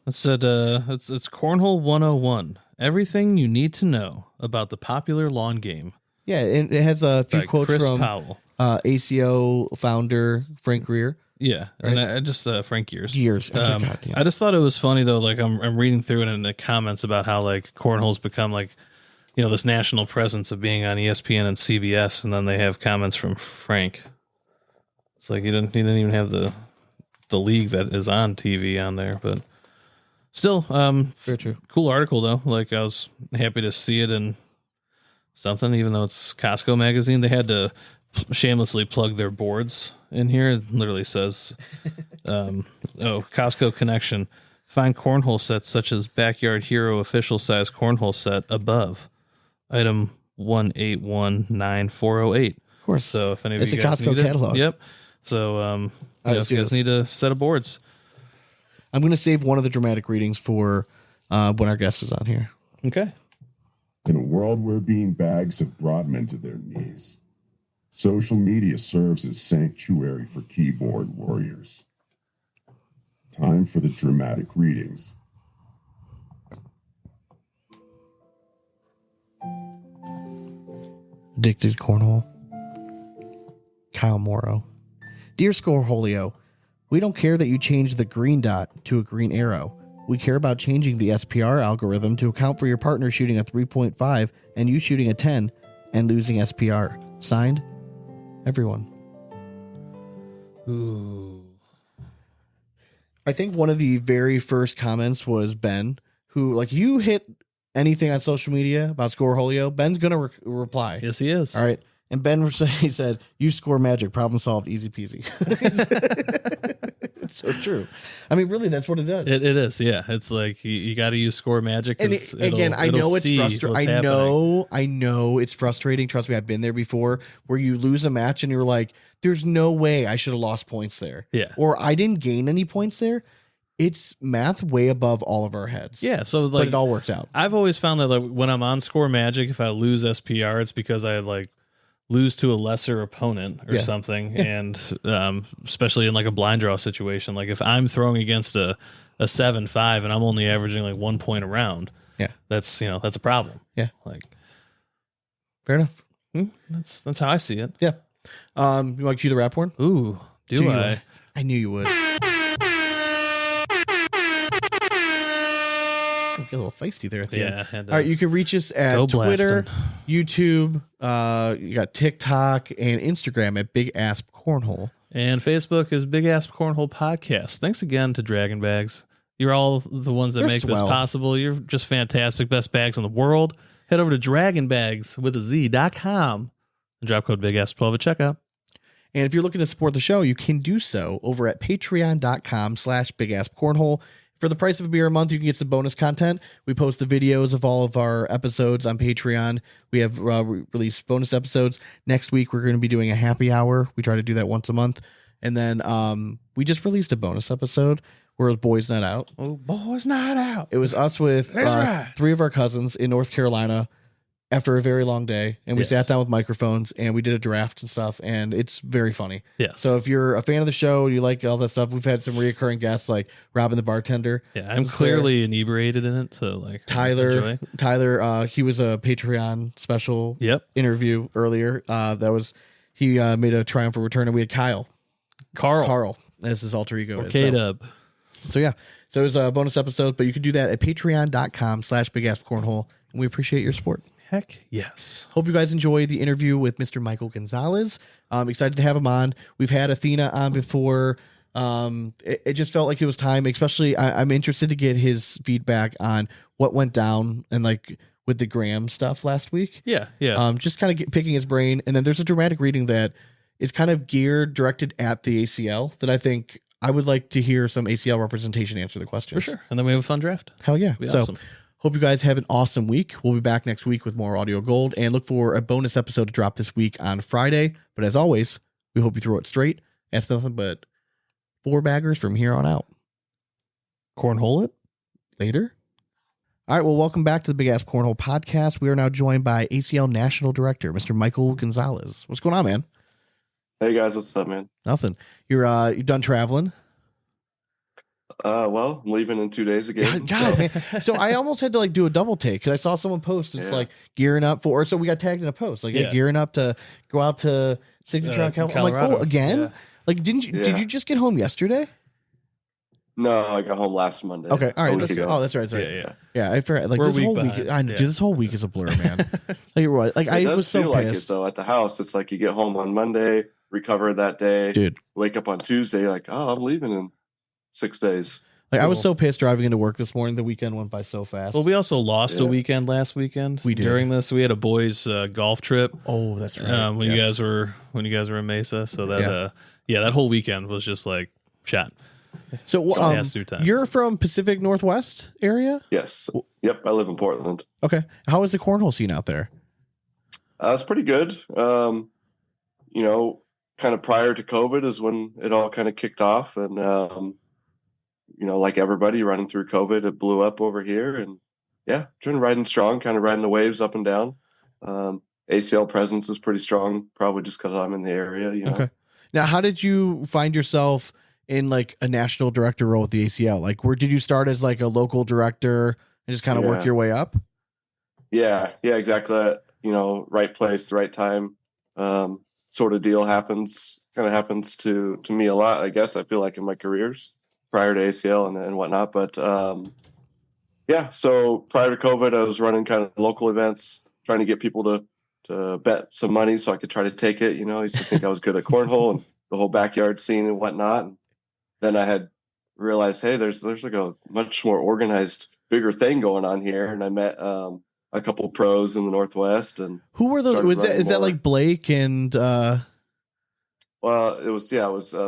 It said it's Cornhole 101. Everything you need to know about the popular lawn game. Yeah, and it has a few quotes Chris from Powell, ACO founder Frank Greer. Yeah, right? And I just Frank Gears. I just thought it was funny though. Like I'm reading through it in the comments about how like Cornhole's become like, you know, this national presence of being on ESPN and CBS, and then they have comments from Frank. It's like he didn't even have the league that is on TV on there, but still, very true. Cool article though. Like I was happy to see it in something, even though it's Costco magazine. They had to shamelessly plug their boards in here. It literally says, Costco connection. Find cornhole sets such as Backyard Hero official size cornhole set above item 1819408. Of course. So if any of it's you a guys Costco need catalog. Yep. So if you guys need a set of boards. I'm going to save one of the dramatic readings for when our guest is on here. Okay. In a world where bean bags have brought men to their knees, social media serves as sanctuary for keyboard warriors. Time for the dramatic readings. Addicted Cornhole. Kyle Morrow. Dear Scoreholio, we don't care that you changed the green dot to a green arrow. We care about changing the SPR algorithm to account for your partner shooting a 3.5 and you shooting a 10 and losing SPR. Signed, everyone. Ooh. I think one of the very first comments was Ben, who, like, you hit anything on social media about Scoreholio, Ben's going to reply. Yes, he is. All right. And Ben he said, you score magic, problem solved, easy peasy. It's so true. I mean, really, that's what it does. It is, yeah. It's like you got to use score magic. And again, I know it's frustrating. I know it's frustrating. Trust me, I've been there before, where you lose a match and you're like, "There's no way I should have lost points there." Yeah, or I didn't gain any points there. It's math way above all of our heads. Yeah, so like, but it all works out. I've always found that like when I'm on score magic, if I lose SPR, it's because I like lose to a lesser opponent or something. And especially in like a blind draw situation, like if I'm throwing against a 7-5 and I'm only averaging like 1 point a round, that's a problem. Yeah, like fair enough. That's how I see it. Yeah. You want to cue the rap horn? Ooh, do I? I knew you would. Get a little feisty there at the end. All right, you can reach us at Twitter, YouTube, you got TikTok, and Instagram at Big Asp Cornhole. And Facebook is Big Asp Cornhole Podcast. Thanks again to Draggin Bags. You're all the ones that make this possible. You're just fantastic. Best bags in the world. Head over to dragginbags.com and drop code Big Asp 12 at checkout. And if you're looking to support the show, you can do so over at patreon.com/bigasscornhole. For the price of a beer a month, you can get some bonus content. We post the videos of all of our episodes on Patreon. We have released bonus episodes. Next week, we're going to be doing a happy hour. We try to do that once a month. And then we just released a bonus episode where it was Boys Not Out. Oh, Boys Not Out. It was us with three of our cousins in North Carolina after a very long day. And we sat down with microphones and we did a draft and stuff. And it's very funny. Yes. So if you're a fan of the show, you like all that stuff, we've had some reoccurring guests like Robin the bartender. Yeah, I'm clearly inebriated in it. So like Tyler, he was a Patreon special interview earlier. He made a triumphant return, and we had Carl as his alter ego. K-Dub. So yeah, so it was a bonus episode, but you can do that at patreon.com/bigasscornhole, and we appreciate your support. Heck yes. Hope you guys enjoy the interview with Mr. Michael Gonzales. I'm excited to have him on. We've had Athena on before. It just felt like it was time, especially I'm interested to get his feedback on what went down and like with the Graham stuff last week. Yeah. Just kind of picking his brain. And then there's a dramatic reading that is kind of directed at the ACL that I think I would like to hear some ACL representation answer the questions. For sure. And then we have a fun draft. Hell yeah. Be So awesome. hope you guys have an awesome week. We'll be back next week with more audio gold and look for a bonus episode to drop this week on Friday. But as always, we hope you throw it straight. That's nothing but 4 baggers from here on out. Cornhole it Later. All right. Well, welcome back to the Big Ass Cornhole Podcast. We are now joined by ACL National Director, Mr. Michael Gonzales. What's going on, man? Hey guys, what's up, man? Nothing. You're done traveling? Well, I'm leaving in 2 days again. God, man. So I almost had to like do a double take because I saw someone post. It's like gearing up for. So we got tagged in a post like gearing up to go out to Signature on California. I'm like, oh, again? Yeah. Like, did you just get home yesterday? No, I got home last Monday. Okay, all right. That's right. Yeah. I forgot. Like We're this a week whole behind. week, I know, dude. This whole week is a blur, man. Like what? Like It I does was feel so like pissed. it though. At the house, it's like you get home on Monday, recover that day, Dude. Wake up on Tuesday, like, oh, I'm leaving in 6 days. Like I was so pissed driving into work this morning. The weekend went by so fast. Well, we also lost a weekend last weekend. We did. During this. We had a boys golf trip. Oh, that's right. When you guys were in Mesa. So that that whole weekend was just like shot. So time. You're from Pacific Northwest area? Yes. Yep. I live in Portland. Okay. How is the cornhole scene out there? It's pretty good. Kind of prior to COVID is when it all kind of kicked off, and like everybody running through COVID, it blew up over here, and trying riding strong, kind of riding the waves up and down. ACL presence is pretty strong, probably just because I'm in the area. Okay. Now, how did you find yourself in like a national director role with the ACL? Like, where did you start as like a local director and just kind of work your way up? Yeah, exactly. Right place, the right time, sort of deal happens to me a lot. I guess I feel like in my careers prior to ACL and whatnot. But so prior to COVID, I was running kind of local events, trying to get people to bet some money so I could try to take it. I used to think I was good at cornhole and the whole backyard scene and whatnot. And then I had realized, hey, there's like a much more organized, bigger thing going on here. And I met a couple pros in the Northwest. And who were those? Is that like Blake and? Well, it was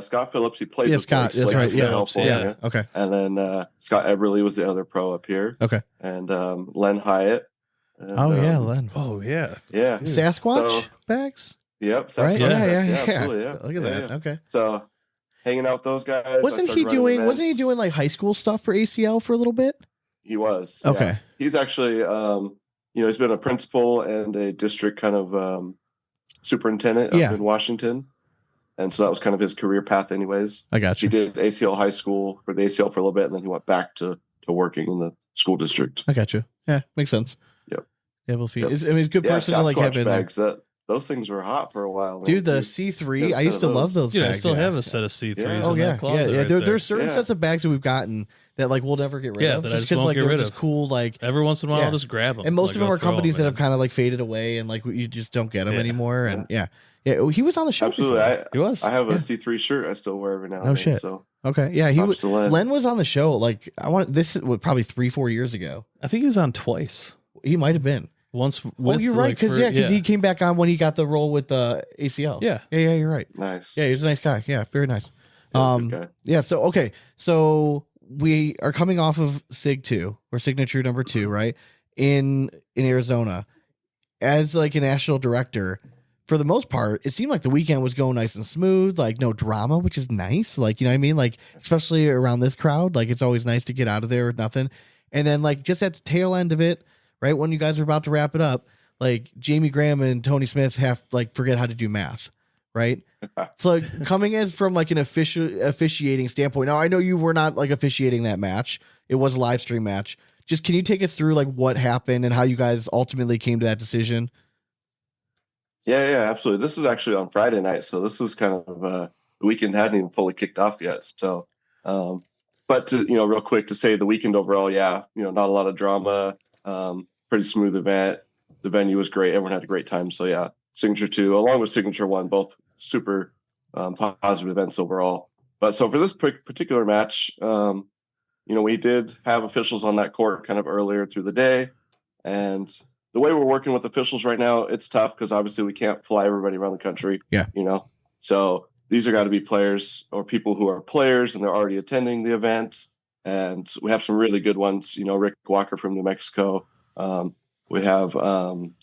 Scott Phillips. He played with Scott. Blake, that's right. Yeah. California. Okay. And then Scott Eberly was the other pro up here. Okay. And Len Hyatt. And, Len. Oh yeah. Yeah. Sasquatch bags. Yep. Right. Sasquatch Yeah. absolutely, yeah. Look at that. Yeah. Okay. So hanging out with those guys. Wasn't he doing like high school stuff for ACL for a little bit? He was. Okay. Yeah. He's actually he's been a principal and a district kind of superintendent up in Washington. And so that was kind of his career path anyways. I got you. He did ACL high school for the ACL for a little bit, and then he went back to working in the school district. I got you. Yeah, makes sense. Yep. Yeah, we'll see. He's a good person to like have in bags. Those things were hot for a while. Dude, the C3, I used to love those Dude, bags. I still have a set of C3s Yeah. in that closet. Yeah. Right There's certain sets of bags that we've gotten that like we'll never get rid of. that I just because won't like get they're rid just of. cool. Like every once in a while, I'll just grab them. And most Like, of them I'll are throw companies them, that have kind of like faded away, and like you just don't get them anymore. And Yeah. He was on the show. Absolutely, He was. I have a C3 shirt I still wear every now and Oh then. shit. So Okay, yeah, he was. props to Len. Len was on the show. Like this was probably 3-4 years ago. I think he was on twice. He might have been. once Oh, with. you're right, like, because for- he came back on when he got the role with the ACL. Yeah. yeah, you're right. Nice. Yeah, he's a nice guy. Yeah, very nice. Good guy. Yeah. So okay, so we are coming off of Sig 2 or Signature number 2, right? In Arizona, as like a national director. For the most part, it seemed like the weekend was going nice and smooth, like no drama, which is nice. Like, you know what I mean? Like, especially around this crowd, like it's always nice to get out of there with nothing. And then like just at the tail end of it, right when you guys are about to wrap it up, like Jamie Graham and Tony Smith have like forget how to do math, right? So like, coming as from like an officiating standpoint. Now I know you were not like officiating that match. It was a live stream match. Just can you take us through like what happened and how you guys ultimately came to that decision? Yeah, absolutely. This was actually on Friday night, so this was kind of the weekend hadn't even fully kicked off yet. So, but to real quick to say the weekend overall, not a lot of drama, pretty smooth event. The venue was great. Everyone had a great time. So yeah, Signature 2 along with Signature 1, both super positive events overall. But so for this particular match, we did have officials on that court kind of earlier through the day, and the way we're working with officials right now, it's tough because obviously we can't fly everybody around the country. Yeah. So these are got to be players or people who are players and they're already attending the event. And we have some really good ones. Rick Walker from New Mexico. We have people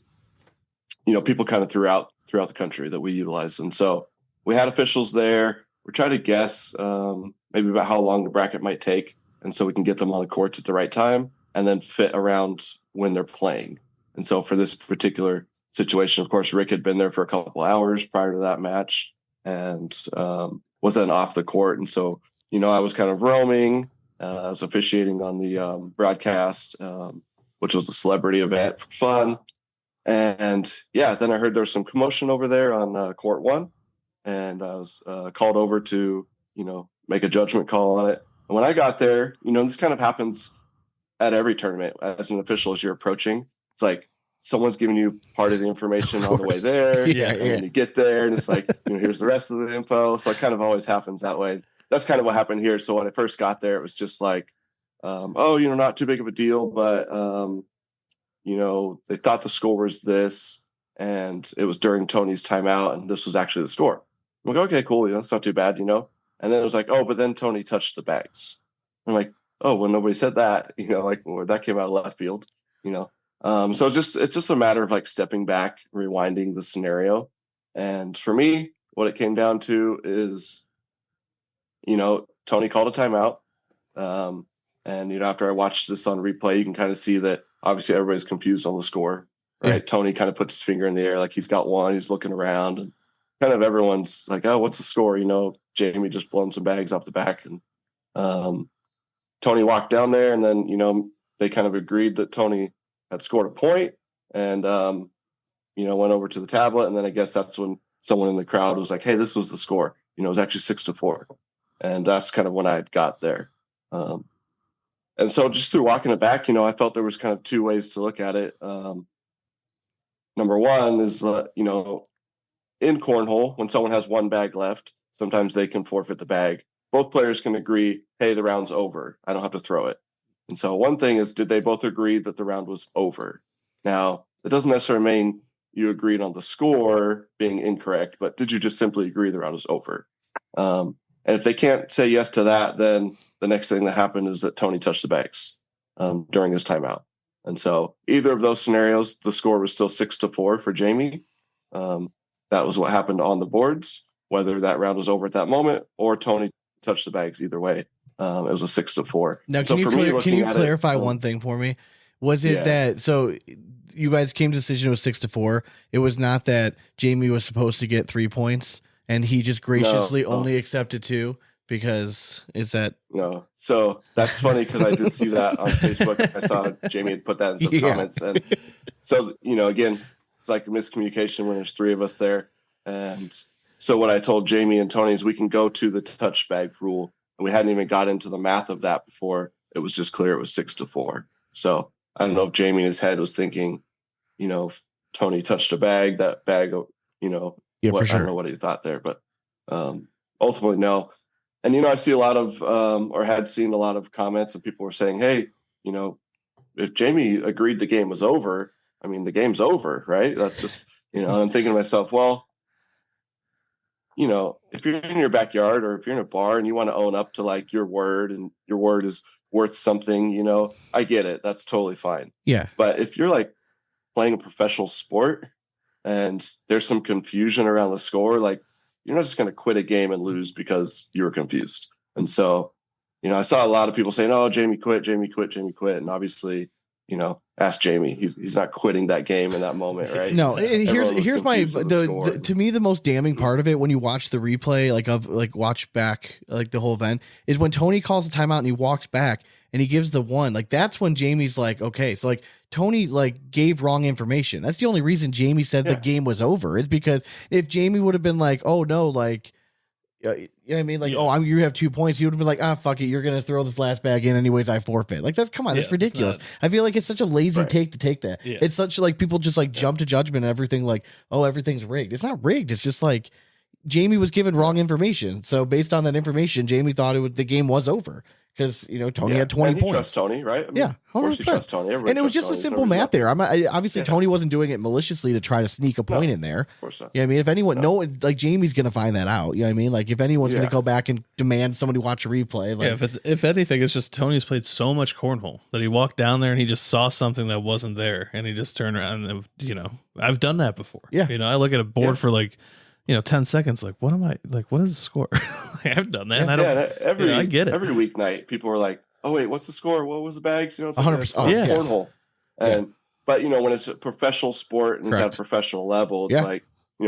kind of throughout the country that we utilize. And so we had officials there. We're trying to guess maybe about how long the bracket might take, and so we can get them on the courts at the right time and then fit around when they're playing. And so for this particular situation, of course, Rick had been there for a couple hours prior to that match and was then off the court. And so, I was kind of roaming. I was officiating on the broadcast, which was a celebrity event for fun. And then I heard there was some commotion over there on court 1. And I was called over to, make a judgment call on it. And when I got there, this kind of happens at every tournament as an official as you're approaching. It's like someone's giving you part of the information on the way there. And then you get there and it's like, here's the rest of the info. So it kind of always happens that way. That's kind of what happened here. So when I first got there, it was just like, not too big of a deal, but, they thought the score was this, and it was during Tony's timeout, and this was actually the score. I'm like, okay, cool. It's not too bad, And then it was like, oh, but then Tony touched the bags. I'm like, oh, well, nobody said that, that came out of left field, So it's just a matter of like stepping back, rewinding the scenario. And for me, what it came down to is, Tony called a timeout. And, after I watched this on replay, you can kind of see that obviously everybody's confused on the score, right? Yeah. Tony kind of puts his finger in the air like he's got one, he's looking around, and kind of everyone's like, oh, what's the score? Jamie just blown some bags off the back. And Tony walked down there, and then, they kind of agreed that Tony had scored a point and, went over to the tablet. And then I guess that's when someone in the crowd was like, hey, this was the score. It was actually 6-4. And that's kind of when I had got there. And so just through walking it back, I felt there was kind of two ways to look at it. Number one is, in cornhole, when someone has one bag left, sometimes they can forfeit the bag. Both players can agree, hey, the round's over. I don't have to throw it. And so one thing is, did they both agree that the round was over? Now, it doesn't necessarily mean you agreed on the score being incorrect, but did you just simply agree the round was over? And if they can't say yes to that, then the next thing that happened is that Tony touched the bags during his timeout. And so either of those scenarios, the score was still 6-4 for Jamie. That was what happened on the boards, whether that round was over at that moment or Tony touched the bags. Either way, it was a 6-4. Now, can you clarify one thing for me? Was it that, so you guys came to the decision it was 6-4. It was not that Jamie was supposed to get 3 points and he just graciously only accepted 2 because is that? No. So that's funny because I did see that on Facebook. I saw Jamie had put that in some comments. And so, again, it's like a miscommunication when there's 3 of us there. And so what I told Jamie and Tony is we can go to the touch bag rule. And we hadn't even got into the math of that before. It was just clear it was 6-4. So I don't know if Jamie in his head was thinking, if Tony touched a bag, that bag, for sure. I don't know what he thought there, but ultimately, no. And, I see a lot of, or had seen a lot of comments and people were saying, hey, if Jamie agreed the game was over, I mean, the game's over, right? That's just, I'm thinking to myself, well, if you're in your backyard or if you're in a bar and you want to own up to like your word and your word is worth something, I get it. That's totally fine. Yeah. But if you're like playing a professional sport and there's some confusion around the score, like you're not just going to quit a game and lose because you were confused. And so, I saw a lot of people saying, "Oh, Jamie quit," and obviously, ask Jamie. He's not quitting that game in that moment, right? No, and here's my to me the most damning part of it when you watch the replay, watch back like the whole event, is when Tony calls the timeout and he walks back and he gives the one. Like that's when Jamie's like, okay, so like Tony like gave wrong information. That's the only reason Jamie said the game was over. Is because if Jamie would have been like, oh no, like. You know what I mean? Like, you have 2 points. You would have been like, fuck it. You're going to throw this last bag in anyways. I forfeit. Like, that's ridiculous. I feel like it's such a lazy take to take that. Yeah. It's such like people just like jump to judgment and everything like, oh, everything's rigged. It's not rigged. It's just like Jamie was given wrong information. So based on that information, Jamie thought the game was over. Because Tony had 20 points. Trust Tony, right? I mean, yeah, 100%. Of course you trust Tony. And it was just a simple math there. Obviously Tony wasn't doing it maliciously to try to sneak a point in there. Of course not. Yeah, I mean, if anyone, like Jamie's gonna find that out. You know what I mean? Like if anyone's gonna go back and demand somebody watch a replay, like if anything, it's just Tony's played so much cornhole that he walked down there and he just saw something that wasn't there and he just turned around and I've done that before. Yeah, I look at a board for like 10 seconds. Like, what am I like? What is the score? I've done that. And I get it. Every weeknight, people are like, "Oh wait, what's the score? What was the bags?" It's 100%. Like, cornhole. But when it's a professional sport and it's at a professional level, it's like,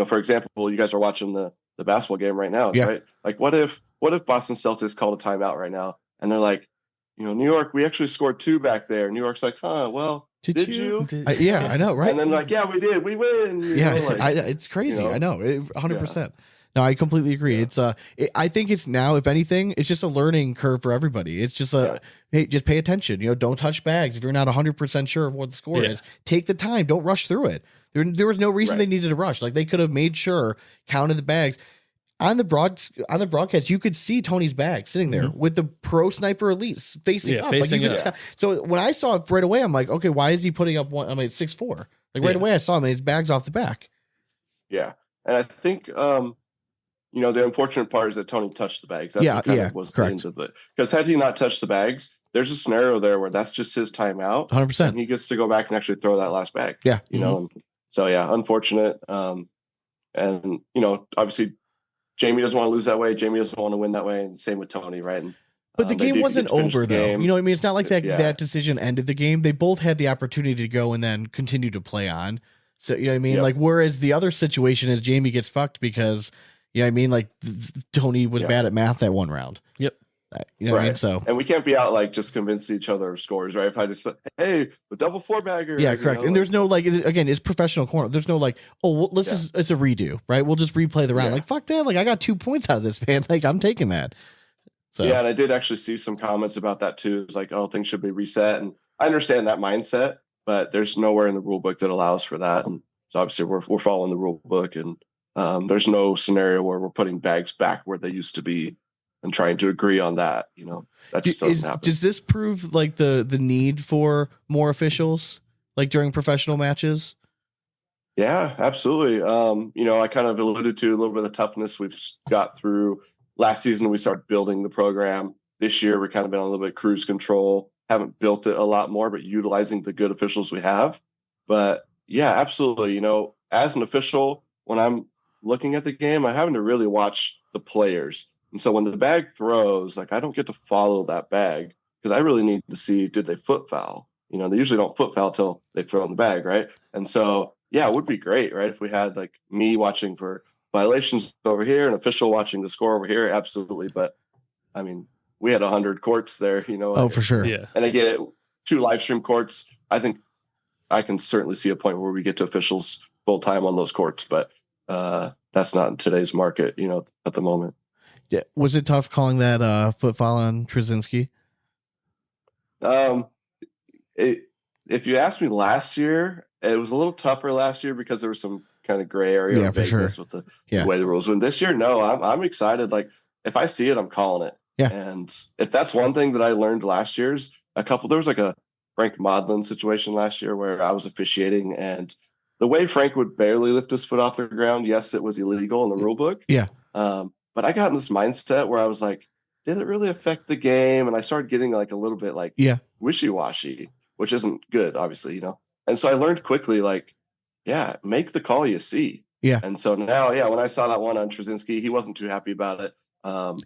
for example, you guys are watching the basketball game right now, right? Like, what if Boston Celtics called a timeout right now and they're like, New York, we actually scored 2 back there. New York's like, well. Did you? Yeah, I know, right? And then like, yeah, we did. We win. It's crazy. I know, 100%. No, I completely agree. It's I think it's now, if anything, it's just a learning curve for everybody. It's just hey, just pay attention. Don't touch bags if you're not 100% sure of what the score is. Take the time. Don't rush through it. There was no reason they needed to rush. Like they could have made sure, counted the bags. On the broadcast, you could see Tony's bag sitting there with the Pro Sniper Elite facing up. So when I saw it right away, I'm like, okay, why is he putting up one? I mean, it's 6'4". Like right away, I saw him. His bag's off the back. Yeah, and I think the unfortunate part is that Tony touched the bags. That's what kind of was correct. the end of it. Because had he not touched the bags, there's a scenario there where that's just his timeout. 100%. And he gets to go back and actually throw that last bag. Yeah. So unfortunate. And obviously Jamie doesn't want to lose that way. Jamie doesn't want to win that way. And same with Tony, right? And, but the game wasn't over, though. You know what I mean? It's not like that decision ended the game. They both had the opportunity to go and then continue to play on. So, you know what I mean? Yep. Like, whereas the other situation is Jamie gets fucked because, you know what I mean? Like, Tony was bad at math that one round. Yep. You know what I mean? So, and we can't be out like just convince each other of scores, right? If I just say, hey, the double 4-bagger. Yeah, correct. And there's no again, it's professional corner. There's no it's a redo, right? We'll just replay the round. Like, fuck that. Like, I got 2 points out of this, man. Like, I'm taking that. So yeah, and I did actually see some comments about that too. It's like, oh, things should be reset, and I understand that mindset, but there's nowhere in the rule book that allows for that. And so obviously we're following the rule book, and there's no scenario where we're putting bags back where they used to be and trying to agree on that. That just doesn't happen. Does this prove like the need for more officials like during professional matches? Yeah, absolutely. I kind of alluded to a little bit of the toughness we've got through last season. We started building the program. This year, we're kind of been on a little bit cruise control. Haven't built it a lot more, but utilizing the good officials we have. But yeah, absolutely. As an official, when I'm looking at the game, I'm having to really watch the players. And so when the bag throws, like I don't get to follow that bag because I really need to see, did they foot foul? They usually don't foot foul till they throw in the bag, right? And so, yeah, it would be great, right? If we had like me watching for violations over here, an official watching the score over here, absolutely. But I mean, we had 100 courts there, Oh, for sure. Yeah. And I get it. 2 live stream courts. I think I can certainly see a point where we get to officials full time on those courts, but that's not in today's market, at the moment. Yeah. Was it tough calling that foot foul on Trzynski? If you asked me last year, it was a little tougher last year because there was some kind of gray area for sure. with the way the rules went. This year, no, I'm excited. Like if I see it, I'm calling it. Yeah. And if that's one thing that I learned last year's there was like a Frank Modlin situation last year where I was officiating, and the way Frank would barely lift his foot off the ground, yes, it was illegal in the rule book. Yeah. But I got in this mindset where I was like, did it really affect the game? And I started getting like a little bit like wishy-washy, which isn't good, obviously, you know. And so I learned quickly, like, yeah, make the call you see. Yeah. And so now, when I saw that one on Trzynski, he wasn't too happy about it.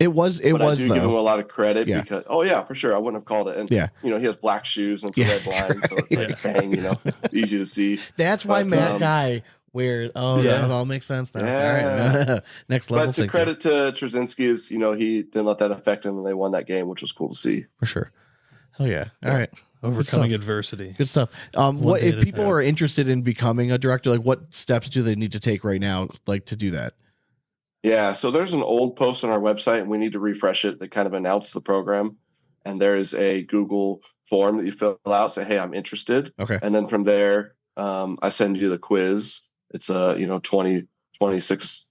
It was but I do give him a lot of credit Yeah. because, for sure, I wouldn't have called it. And, you know, he has black shoes and it's a red blind, so it's like, bang, you know, easy to see. That's why Matt Guy wears. That all makes sense now. Yeah. All right. Next level. But to credit to Trzynski is, you know, he didn't let that affect him and they won that game, which was cool to see. For sure. Hell yeah. All right. Overcoming adversity. Good stuff. What if people are interested in becoming a director? Like, what steps do they need to take right now, like, to do that? Yeah, so there's an old post on our website, and we need to refresh it that kind of announce the program. And there is a Google form that you fill out, say, "Hey, I'm interested." Okay. And then from there, I send you the quiz. It's a 26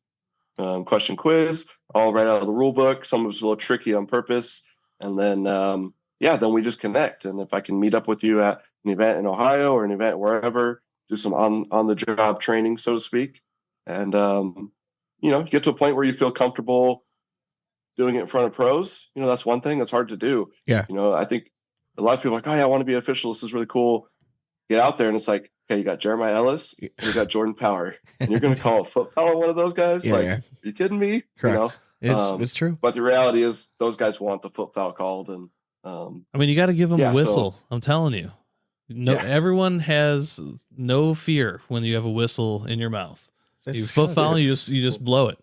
question quiz, all right out of the rule book. Some of it's a little tricky on purpose, and then then we just connect. And if I can meet up with you at an event in Ohio or an event wherever, do some on the job training, so to speak, and get to a point where you feel comfortable doing it in front of pros. You know, that's one thing that's hard to do. Yeah. You know, I think a lot of people are like, oh yeah, I want to be an official. This is really cool. Get out there, and it's like, okay, you got Jeremiah Ellis, and you got Jordan Power, and you're going to call a foot foul on one of those guys? Are you kidding me? Correct. You know? It's true. But the reality is, those guys want the foot foul called, and I mean, you got to give them a whistle. I'm telling you, everyone has no fear when you have a whistle in your mouth. You foot foul, you just blow it.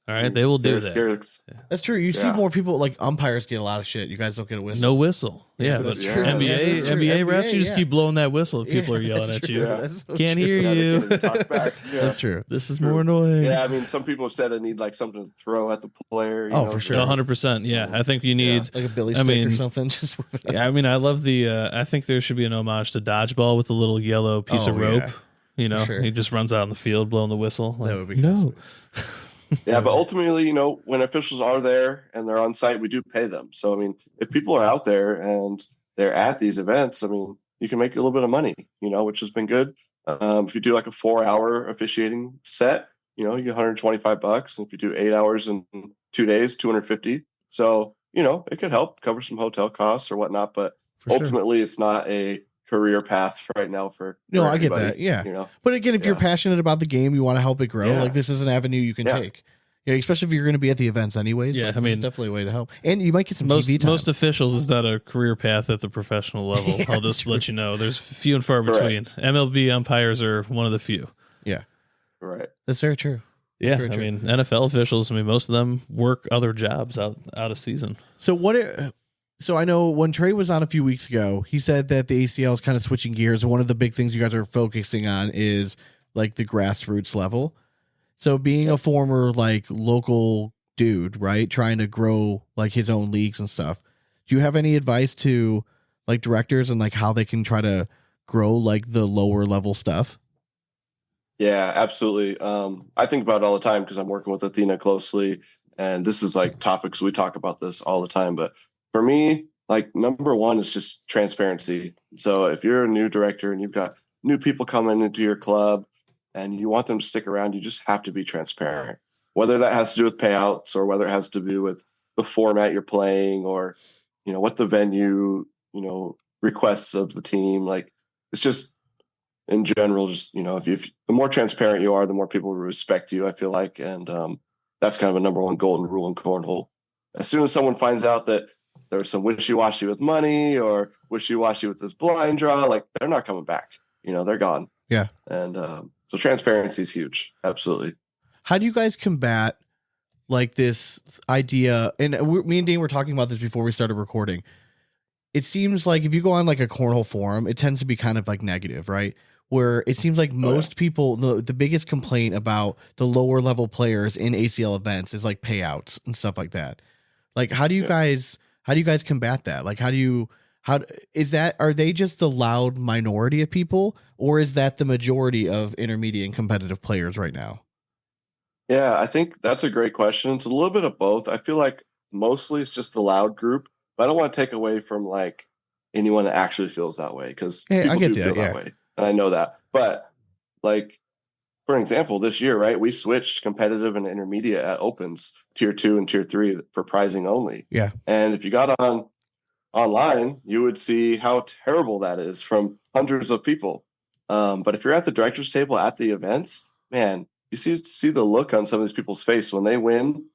All right, they will do that. That's true. You see more people, like umpires get a lot of shit. You guys don't get a whistle. No whistle. Yeah, but NBA refs, you just keep blowing that whistle if people are yelling at you. Can't hear you. That's true. This is more annoying. Yeah, I mean, some people have said I need like something to throw at the player. For sure. 100%. Yeah, I think you need like a billy stick or something. Just I mean, I love the. I think there should be an homage to dodgeball with a little yellow piece of rope. Yeah. You know, he just runs out in the field blowing the whistle. That would be Yeah, but ultimately, you know, when officials are there and they're on site, we do pay them. So, I mean, if people are out there and they're at these events, I mean, you can make a little bit of money, you know, which has been good. If you do like a 4-hour officiating set, you know, you get $125. And if you do 8 hours in 2 days, $250. So, you know, it could help cover some hotel costs or whatnot. But ultimately, it's not a career path right now for I get that. Yeah. You know? But again, if you're passionate about the game, you want to help it grow, like this is an avenue you can take. Yeah, especially if you're going to be at the events anyways. Yeah, like, I mean, it's definitely a way to help. And you might get some TV time. Most officials is not a career path at the professional level. I'll just let you know. There's few and far between. MLB umpires are one of the few. Yeah. Right. That's very true. Yeah, I mean, NFL officials, I mean, most of them work other jobs out of season. So I know when Trey was on a few weeks ago, he said that the ACL is kind of switching gears. And one of the big things you guys are focusing on is like the grassroots level. So being a former like local dude, right, trying to grow like his own leagues and stuff, do you have any advice to like directors and like how they can try to grow like the lower level stuff? Yeah, absolutely. I think about it all the time because I'm working with Athena closely, and this is like topics we talk about this all the time. But for me, like number one is just transparency. So if you're a new director and you've got new people coming into your club and you want them to stick around, you just have to be transparent. Whether that has to do with payouts or whether it has to do with the format you're playing or, you know, what the venue, you know, requests of the team. Like it's just in general, just, you know, if the more transparent you are, the more people will respect you, I feel like. And that's kind of a number one golden rule in cornhole. As soon as someone finds out that there's some wishy-washy with money or wishy-washy with this blind draw, like they're not coming back. You know, they're gone. Yeah. And so transparency is huge. Absolutely. How do you guys combat like this idea? And me and Dane were talking about this before we started recording. It seems like if you go on like a cornhole forum, it tends to be kind of like negative, right? Where it seems like most people, the biggest complaint about the lower level players in ACL events is like payouts and stuff like that. Like, how do you guys combat that? Like, are they just the loud minority of people, or is that the majority of intermediate and competitive players right now? Yeah, I think that's a great question. It's a little bit of both. I feel like mostly it's just the loud group, but I don't want to take away from like anyone that actually feels that way, because Hey, I people get do that, feel that yeah. way, and I know that. But like, for example, this year, right, we switched competitive and intermediate at opens, tier 2 and tier 3 for prizing only. Yeah. And if you got on online, you would see how terrible that is from hundreds of people. But if you're at the director's table at the events, man, you see the look on some of these people's face when they win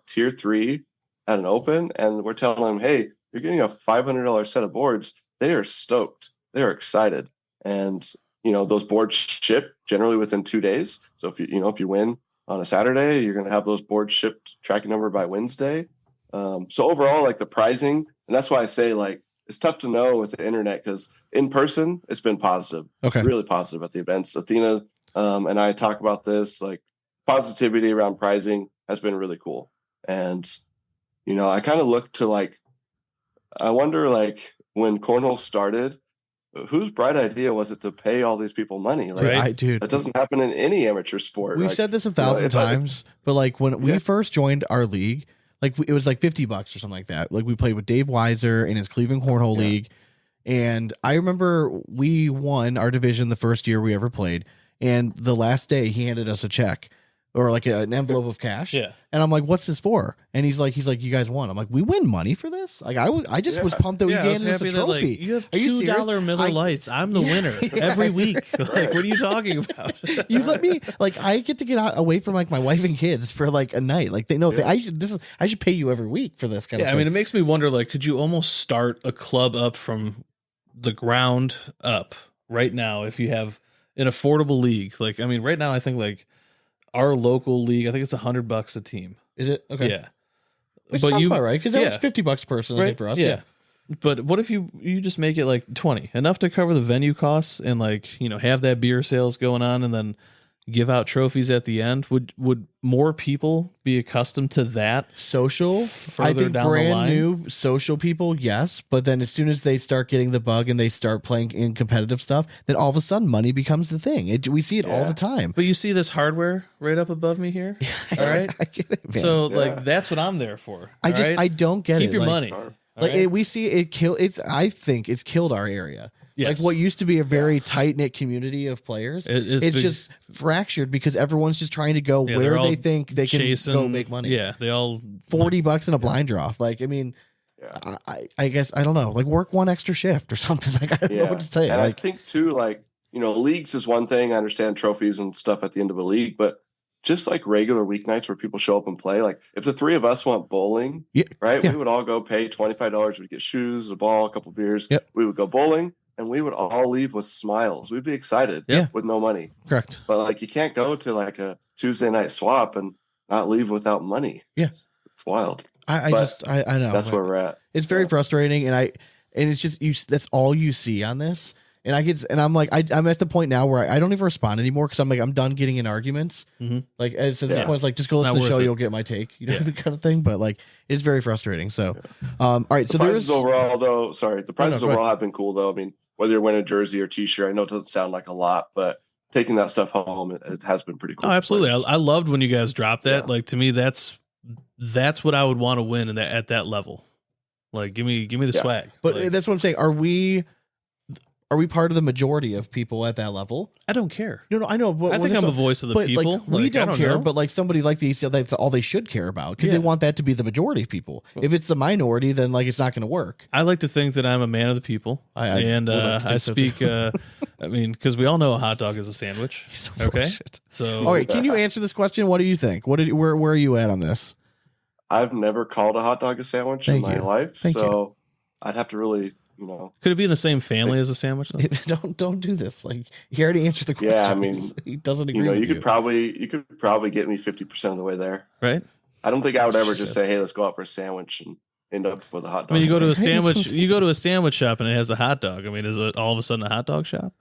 tier 3 at an open, and we're telling them, hey, you're getting a $500 set of boards. They are stoked. They are excited. And those boards ship generally within 2 days. So if you win on a Saturday, you're going to have those boards shipped tracking number by Wednesday. So overall, like the pricing, and that's why I say like it's tough to know with the internet, because in person it's been positive, really positive at the events. Athena and I talk about this, like positivity around pricing has been really cool. And I kind of look to like, I wonder like when cornhole started, whose bright idea was it to pay all these people money? Like, Right. Dude, that doesn't happen in any amateur sport. we've Like, said this 1,000 times, but like when we first joined our league, like it was like $50 or something like that. Like we played with Dave Weiser in his Cleveland Cornhole League. And I remember we won our division the first year we ever played. And the last day he handed us a check or like an envelope of cash. Yeah. And I'm like, what's this for? And he's like, you guys won. I'm like, we win money for this? Like I just was pumped that we I was handed us a happy that, like, trophy. you have Are you serious? $2 Miller Lights. I'm the winner every week. Like, what are you talking about? You let me, like, I get to get out away from like my wife and kids for like a night. Like they know I should pay you every week for this kind of thing. I mean, it makes me wonder, like, could you almost start a club up from the ground up right now if you have an affordable league? Like, I mean, right now I think like our local league, I think it's $100 a team. Is it? Okay. Yeah. Which sounds about right, because that was $50 a person, I right? think, for us. Yeah. But what if you just make it like 20, enough to cover the venue costs and like, have that beer sales going on and then give out trophies at the end? Would more people be accustomed to that? Social, I further think down the brand line? new social people, yes. But then as soon as they start getting the bug and they start playing in competitive stuff, then all of a sudden money becomes the thing. We see it all the time. But you see this hardware right up above me here? All right. I get it, man. So like that's what I'm there for. I don't get Keep it. your Like, money. Like right? we see it kill. I think it's killed our area. Yes. Like what used to be a very tight knit community of players, it's just fractured because everyone's just trying to go where they think they can go make money. Yeah, they all $40 in a blind draw. Like, I mean, I guess I don't know. Like work one extra shift or something. Like I don't know what to say. And like, I think too, like leagues is one thing. I understand trophies and stuff at the end of a league, but just like regular weeknights where people show up and play. Like if the three of us went bowling, right, we would all go pay $25. We'd get shoes, a ball, a couple beers. We would go bowling. And we would all leave with smiles. We'd be excited with no money. Correct. But like you can't go to like a Tuesday night swap and not leave without money. Yes. It's wild. I know. That's where we're at. It's very frustrating. And it's just that's all you see on this. And I'm like, I'm at the point now where I don't even respond anymore because I'm like, I'm done getting in arguments. Mm-hmm. Like at this point, it's like, just go listen to the show, you'll get my take, kind of thing. But like, it's very frustrating. So, all right. The prizes overall, though, the prizes overall have been cool, though. I mean, whether you're winning a jersey or t-shirt, I know it doesn't sound like a lot, but taking that stuff home, it has been pretty cool. Oh, absolutely. I loved when you guys dropped that. Like to me, that's what I would want to win at that level. Like, give me the swag. But like, that's what I'm saying. Are we part of the majority of people at that level? I don't care. No, I know. But I think I'm a voice of the people. Like, we don't care, know. but like somebody like the ACL, that's all they should care about because they want that to be the majority of people. If it's the minority, then like it's not going to work. I like to think that I'm a man of the people, I speak. I mean, because we all know a hot dog is a sandwich. Okay, so all right. Can you answer this question? What do you think? Where are you at on this? I've never called a hot dog a sandwich in my life, so I'd have to really. Could it be in the same family as a sandwich? Don't do this. Like he already answered the question. Yeah, I mean, he doesn't agree. You could probably get me 50% of the way there. Right. I don't think I would ever just say, "Hey, let's go out for a sandwich," and end up with a hot dog. I mean, you go to a sandwich shop and it has a hot dog. I mean, is it all of a sudden a hot dog shop?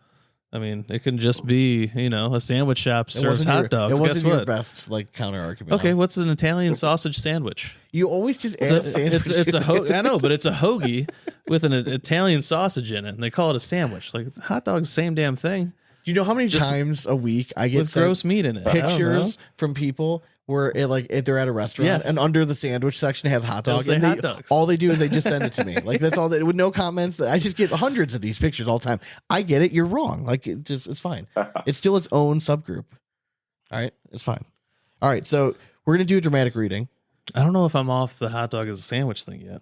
I mean, it can just be, a sandwich shop serves hot dogs. It wasn't Guess your what? best counter argument. Okay, what's an Italian sausage sandwich? You always just add sandwich. It's a I know, but it's a hoagie with an Italian sausage in it, and they call it a sandwich. Like hot dog's the same damn thing. Do you know how many times a week I get with gross meat in it? Pictures from people where if they're at a restaurant Yes. and under the sandwich section has hot dogs, say and hot dogs. all they do is they just send it to me. Like that's all. With no comments. I just get hundreds of these pictures all the time. I get it. You're wrong. Like it's fine. It's still its own subgroup. All right, it's fine. All right, so we're gonna do a dramatic reading. I don't know if I'm off the hot dog as a sandwich thing yet.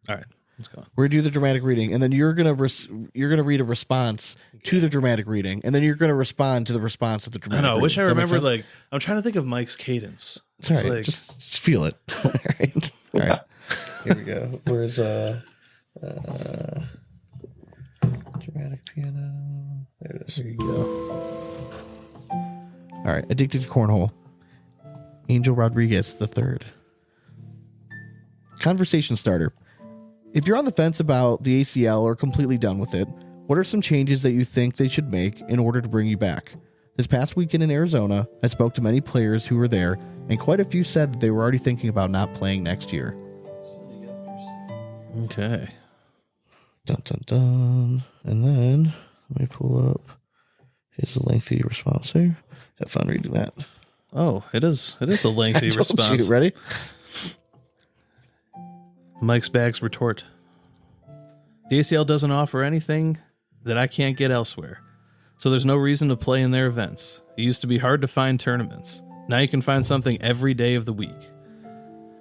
All right, let's go. We're gonna do the dramatic reading, and then you're gonna read a response to the dramatic reading, and then you're gonna respond to the response of the I dramatic. know. I reading. wish I Does that make remembered. sense? I'm trying to think of Mike's cadence. It's all right. like- Just feel it. All right. All right. Here we go. Where's dramatic piano? There it is. There you go. All right. Addicted to cornhole. Angel Rodriguez the third. Conversation starter. If you're on the fence about the ACL or completely done with it, what are some changes that you think they should make in order to bring you back? This past weekend in Arizona, I spoke to many players who were there, and quite a few said that they were already thinking about not playing next year. Okay. Dun dun dun. And then let me pull up his lengthy response here. Have fun reading that. Oh, it is a lengthy I told response. you. Ready? Mike's Bags retort. The ACL doesn't offer anything that I can't get elsewhere, so there's no reason to play in their events. It used to be hard to find tournaments. Now you can find something every day of the week.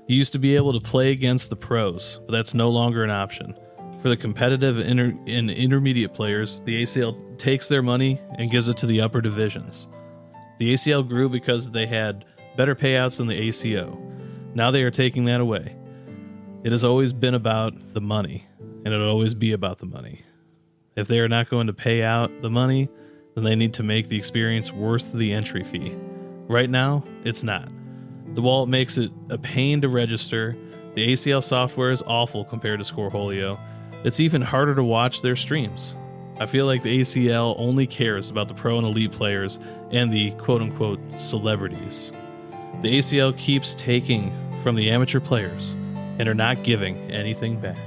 You used to be able to play against the pros, but that's no longer an option. For the competitive and intermediate players, the ACL takes their money and gives it to the upper divisions. The ACL grew because they had better payouts than the ACO. Now they are taking that away. It has always been about the money, and it'll always be about the money. If they are not going to pay out the money, then they need to make the experience worth the entry fee. Right now, it's not. The wallet makes it a pain to register. The ACL software is awful compared to Scoreholio. It's even harder to watch their streams. I feel like the ACL only cares about the pro and elite players and the quote-unquote celebrities. The ACL keeps taking from the amateur players and are not giving anything back.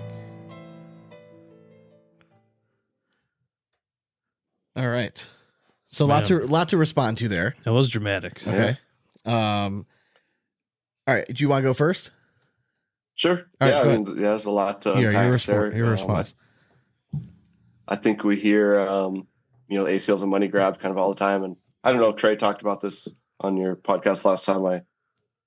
All right. So Man. lot to respond to there. That was dramatic. Okay. All right. Do you want to go first? Sure. All right, Yeah, go I mean, there's a lot to Here, unpack there. your response. I think we hear, the ACL's a money grab kind of all the time. And I don't know if Trey talked about this on your podcast last time. I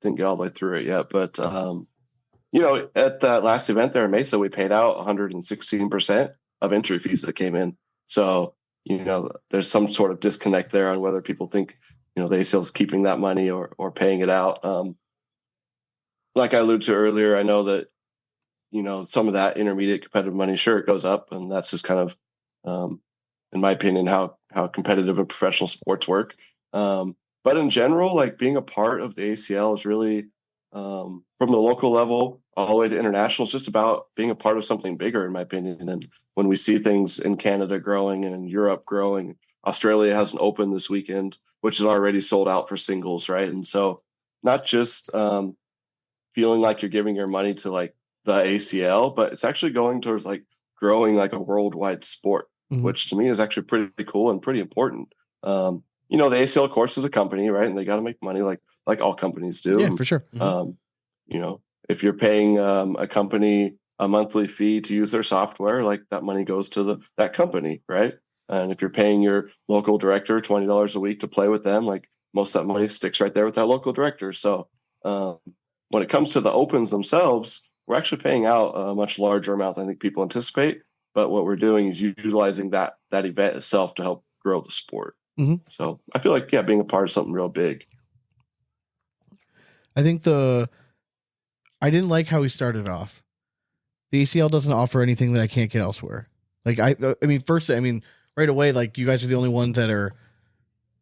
didn't get all the way through it yet. But, at that last event there in Mesa, we paid out 116% of entry fees that came in. So, there's some sort of disconnect there on whether people think, the ACL is keeping that money or paying it out. Like I alluded to earlier, I know that, some of that intermediate competitive money, sure, it goes up. And that's just kind of, in my opinion, how competitive and professional sports work. But in general, like being a part of the ACL is really, from the local level all the way to international, it's just about being a part of something bigger, in my opinion. And when we see things in Canada growing and in Europe growing, Australia has an open this weekend, which is already sold out for singles, right? And so not just feeling like you're giving your money to like the ACL, but it's actually going towards like growing like a worldwide sport, which to me is actually pretty cool and pretty important. The ACL, of course, is a company, right? And they got to make money like all companies do. Yeah, for sure. If you're paying a company a monthly fee to use their software, like that money goes to that company, right? And if you're paying your local director $20 a week to play with them, like most of that money sticks right there with that local director. So when it comes to the opens themselves, we're actually paying out a much larger amount than I think people anticipate. But what we're doing is utilizing that event itself to help grow the sport. Mm-hmm. So I feel like, being a part of something real big. I think I didn't like how he started off. The ACL doesn't offer anything that I can't get elsewhere. Like right away, like you guys are the only ones that are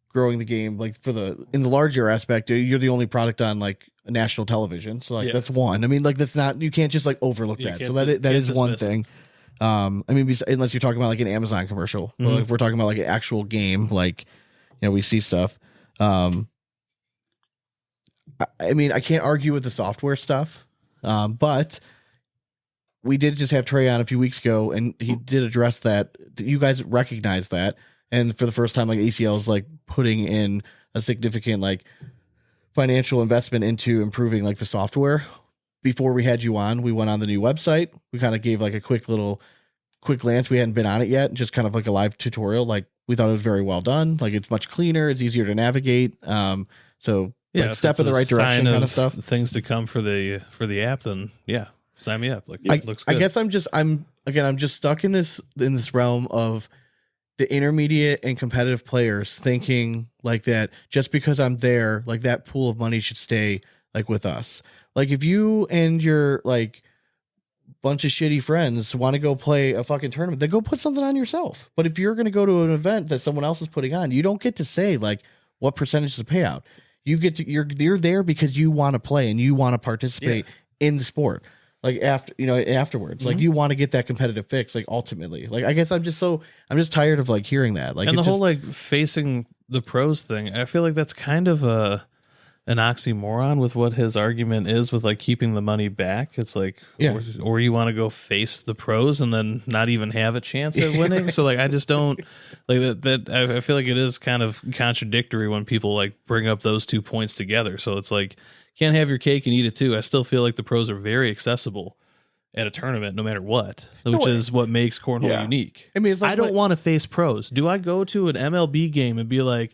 growing the game. Like in the larger aspect, you're the only product on like national television. So like that's one. I mean, like that's not, you can't just like overlook that. So that is one thing. Unless you're talking about like an Amazon commercial, or like if we're talking about like an actual game, like we see stuff. I can't argue with the software stuff, but we did just have Trey on a few weeks ago, and he did address that. You guys recognize that, and for the first time, like ACL is like putting in a significant like financial investment into improving like the software. Before we had you on, we went on the new website. We kind of gave like a quick glance. We hadn't been on it yet. Just kind of like a live tutorial. Like we thought it was very well done. Like it's much cleaner. It's easier to navigate. So Yeah, like step in the right direction kind of stuff. Things to come for the app, then yeah, sign me up. Like it looks good. I guess I'm just stuck in this realm of the intermediate and competitive players thinking like that just because I'm there, like that pool of money should stay like with us. Like if you and your like bunch of shitty friends want to go play a fucking tournament, then go put something on yourself. But if you're going to go to an event that someone else is putting on, you don't get to say like what percentage is the payout. You get to you're there because you want to play and you want to participate in the sport. Like afterwards, like you want to get that competitive fix. Like ultimately, like I guess I'm just tired of like hearing that. Like and the whole like facing the pros thing. I feel like that's kind of an oxymoron with what his argument is with like keeping the money back. It's like, or you want to go face the pros and then not even have a chance at winning. So like, I just don't like that. I feel like it is kind of contradictory when people like bring up those 2 points together. So it's like, can't have your cake and eat it too. I still feel like the pros are very accessible at a tournament, no matter what, which is what makes cornhole unique. I mean, it's like I don't want to face pros. Do I go to an MLB game and be like,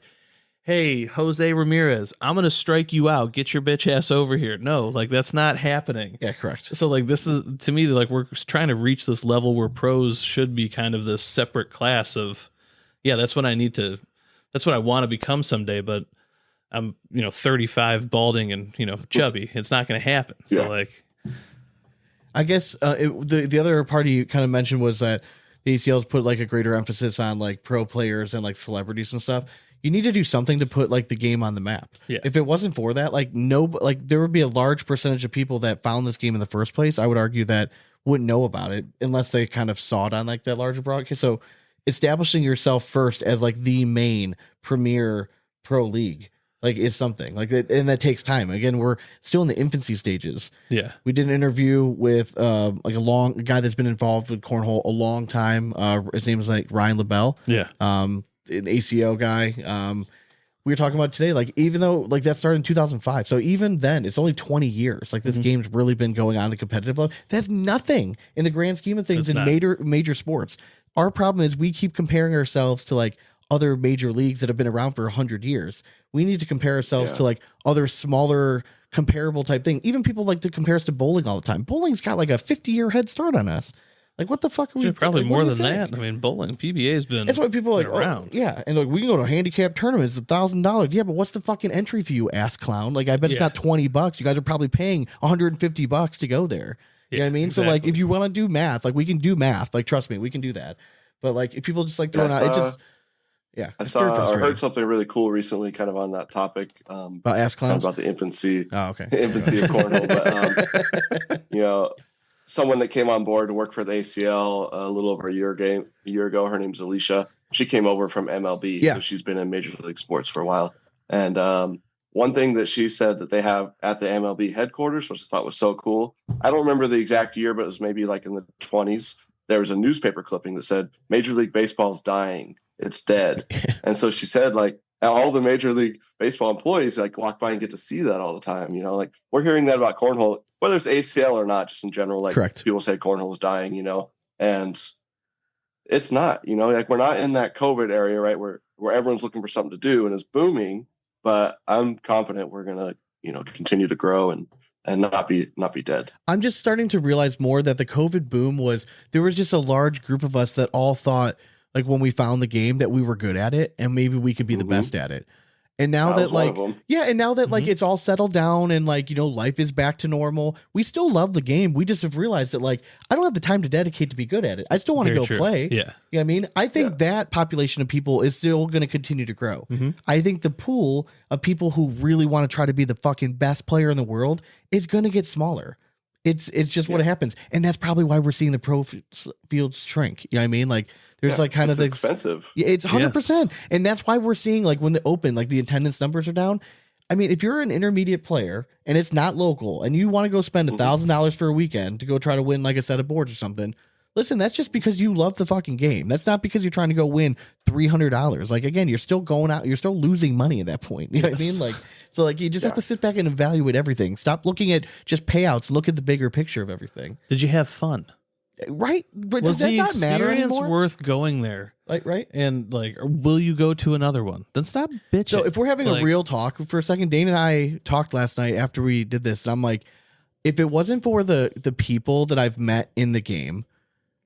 hey, Jose Ramirez, I'm going to strike you out. Get your bitch ass over here. No, like that's not happening. Yeah, correct. So like this is, to me, like we're trying to reach this level where pros should be kind of this separate class of, that's what I need to, that's what I want to become someday. But I'm, 35, balding and, chubby. It's not going to happen. So like, I guess the other part you kind of mentioned was that the ACL's put like a greater emphasis on like pro players and like celebrities and stuff. You need to do something to put like the game on the map. Yeah. If it wasn't for that, like there would be a large percentage of people that found this game in the first place. I would argue that wouldn't know about it unless they kind of saw it on like that larger broadcast. So establishing yourself first as like the main premier pro league, like is something like that. And that takes time. Again, we're still in the infancy stages. Yeah. We did an interview with like a guy that's been involved with cornhole a long time. His name is like Ryan LaBelle. Yeah. An ACO guy. We were talking about today, like even though like that started in 2005, so even then it's only 20 years. Like this game's really been going on the competitive level. That's nothing in the grand scheme of things in major sports. Our problem is we keep comparing ourselves to like other major leagues that have been around for 100 years. We need to compare ourselves to like other smaller comparable type thing. Even people like to compare us to bowling all the time. Bowling's got like a 50-year head start on us. Like, what the fuck are we? Probably like, more than that. I mean, bowling PBA has been. That's why people are like, around. And like we can go to a handicap tournament. It's $1,000. Yeah, but what's the fucking entry fee, you ass clown? Like, I bet it's not $20. You guys are probably paying $150 to go there. You know what I mean? Exactly. So like, if you want to do math, like we can do math. Like, trust me, we can do that. But like, if people just like throwing out, it just. Yeah, I saw. I heard something really cool recently, kind of on that topic. About ass clowns. About the infancy. Oh, okay. Infancy of cornhole, but someone that came on board to work for the ACL a little over a year ago. Her name's Alicia. She came over from MLB. Yeah. So she's been in Major League Sports for a while. And one thing that she said that they have at the MLB headquarters, which I thought was so cool. I don't remember the exact year, but it was maybe like in the 20s. There was a newspaper clipping that said Major League Baseball's dying. It's dead. And so she said, like, all the Major League Baseball employees like walk by and get to see that all the time. Like we're hearing that about cornhole, whether it's ACL or not, just in general. Like people say cornhole is dying, and it's not. Like we're not in that COVID area, right, where everyone's looking for something to do and is booming. But I'm confident we're gonna, continue to grow and not be dead. I'm just starting to realize more that the COVID boom there was just a large group of us that all thought, like when we found the game, that we were good at it and maybe we could be the best at it. And now that like, like it's all settled down and like, life is back to normal. We still love the game. We just have realized that like, I don't have the time to dedicate to be good at it. I still want to go play. Yeah. You know what I mean? I think that population of people is still going to continue to grow. I think the pool of people who really want to try to be the fucking best player in the world is going to get smaller. It's just what happens. And that's probably why we're seeing the pro fields shrink. You know what I mean? Like, there's like kind of the expensive. Yeah, it's 100%. And that's why we're seeing like when the open, like the attendance numbers are down. I mean, if you're an intermediate player and it's not local and you want to go spend $1,000 for a weekend to go try to win like a set of boards or something, listen, that's just because you love the fucking game. That's not because you're trying to go win $300. Like, again, you're still going out, you're still losing money at that point. You know what I mean? Like, So like you just have to sit back and evaluate everything. Stop looking at just payouts. Look at the bigger picture of everything. Did you have fun? Right? But Was does that the not matter experience anymore? worth going there? Like, right? And like, or will you go to another one? Then stop bitching. So if we're having Like, a real talk for a second, Dane and I talked last night after we did this, and I'm like, if it wasn't for the people that I've met in the game,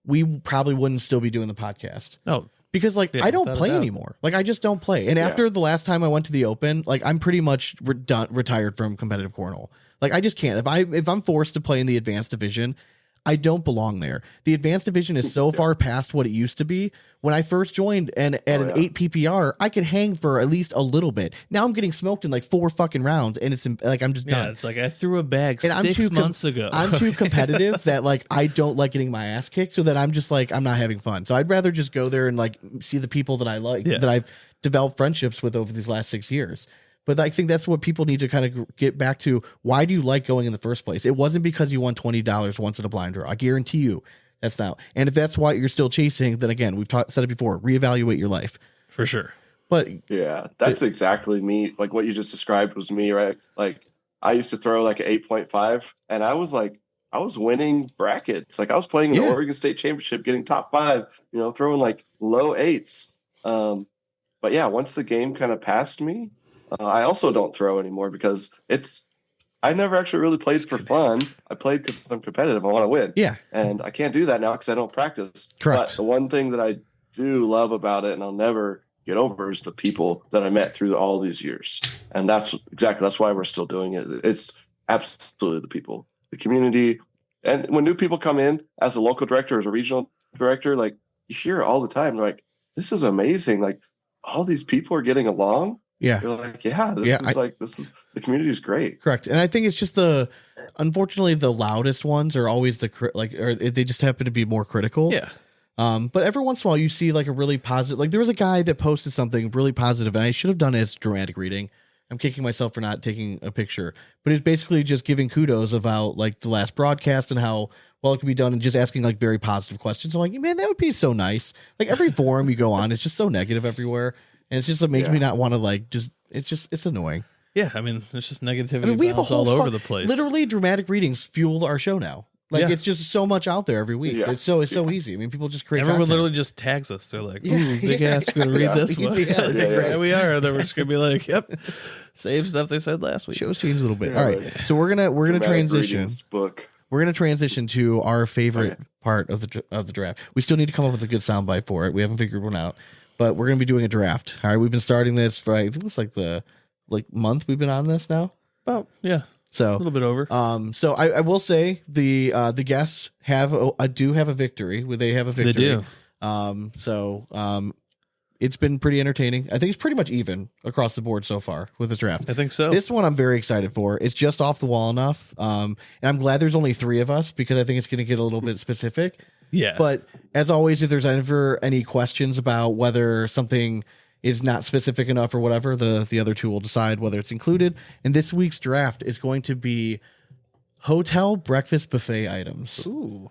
we probably wouldn't still be doing the podcast. no, Because like Yeah, I don't without a play doubt. anymore. Like I just don't play. And after the last time I went to the Open, like I'm pretty much retired from competitive cornhole. Like I just can't. If I'm forced to play in the advanced division, I don't belong there. The advanced division is so far past what it used to be. When I first joined and at an 8 PPR, I could hang for at least a little bit. Now I'm getting smoked in like 4 fucking rounds, and it's like I'm just yeah, done. it's like I threw a bag And I'm 6 too months ago. I'm too competitive that like I don't like getting my ass kicked, so that I'm just like I'm not having fun. So I'd rather just go there and like see the people that I like, Yeah. that I've developed friendships with over these last 6 years. But I think that's what people need to kind of get back to. Why do you like going in the first place? It wasn't because you won $20 once in a blind draw. I guarantee you that's not. And if that's why you're still chasing, then again, we've said it before, reevaluate your life. For sure. But Yeah, that's exactly me. Like what you just described was me, right? Like I used to throw like an 8.5, and I was winning brackets. Like I was playing in the Yeah. Oregon State Championship, getting top 5, throwing like low 8s. But yeah, once the game kind of passed me, I also don't throw anymore because I never actually really played for fun. I played because I'm competitive. I want to win. yeah, And I can't do that now because I don't practice. Correct. But the one thing that I do love about it, and I'll never get over, is the people that I met through all these years. And that's why we're still doing it. It's absolutely the people, the community. And when new people come in as a local director, as a regional director, like you hear it all the time. They're like, this is amazing. Like all these people are getting along. yeah. You're like, yeah, the community is great. Correct. And I think it's just unfortunately the loudest ones are always or they just happen to be more critical. Yeah. But every once in a while you see like a really positive, like there was a guy that posted something really positive, and I should have done it as dramatic reading. I'm kicking myself for not taking a picture, but it's basically just giving kudos about like the last broadcast and how well it could be done, and just asking like very positive questions. I'm like, man, that would be so nice. Like every forum you go on, it's just so negative everywhere. And it's just, it makes me not want to like, it's annoying. Yeah. I mean, it's just negativity I mean, we have a bounce whole all over the place. Literally, dramatic readings fuel our show now. Like Yeah. it's just so much out there every week. Yeah. It's so easy. I mean, people just create. Everyone content. literally just tags us. They're like, Yeah. ooh, big ass, we're going to read Yeah. this one. Yeah, Like, yeah. yeah, we are. And then we're just going to be like, yep, same stuff they said last week. Shows change a little bit. Yeah, All right, like so we're gonna Dramatic transition. readings book. We're gonna transition to our favorite Okay. part of the draft. We still need to come up with a good soundbite for it. We haven't figured one out, but we're gonna be doing a draft. All right, we've been starting this for, I think it's like the month we've been on this now. About, yeah, a So little bit over. so I will say the guests do have a victory. They have a victory. They do. It's been pretty entertaining. I think it's pretty much even across the board so far with this draft. I think so. This one I'm very excited for. It's just off the wall enough. And I'm glad there's only 3 of us, because I think it's going to get a little bit specific. yeah. But as always, if there's ever any questions about whether something is not specific enough or whatever, the other 2 will decide whether it's included. And this week's draft is going to be hotel breakfast buffet items. Ooh.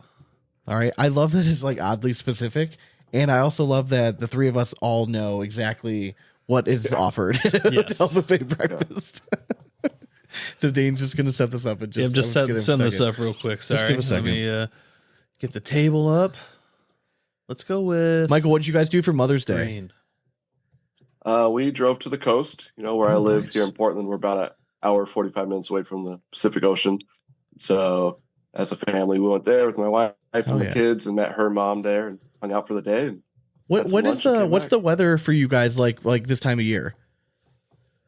All right. I love that it's like oddly specific. And I also love that the 3 of us all know exactly what is offered at a Yes. hotel buffet breakfast. So Dane's just going to set this up and Yeah, I'm just setting this up real quick. Sorry. give a second. Let me get the table up. Let's go with Michael, what did you guys do for Mother's Day? Rain. We drove to the coast, where I Oh, live nice. here in Portland. We're about an hour, 45 minutes away from the Pacific Ocean. So as a family, we went there with my wife and Oh, the yeah. kids, and met her mom there and hung out for the day. And What Had some lunch and came what's back. the weather for you guys like this time of year?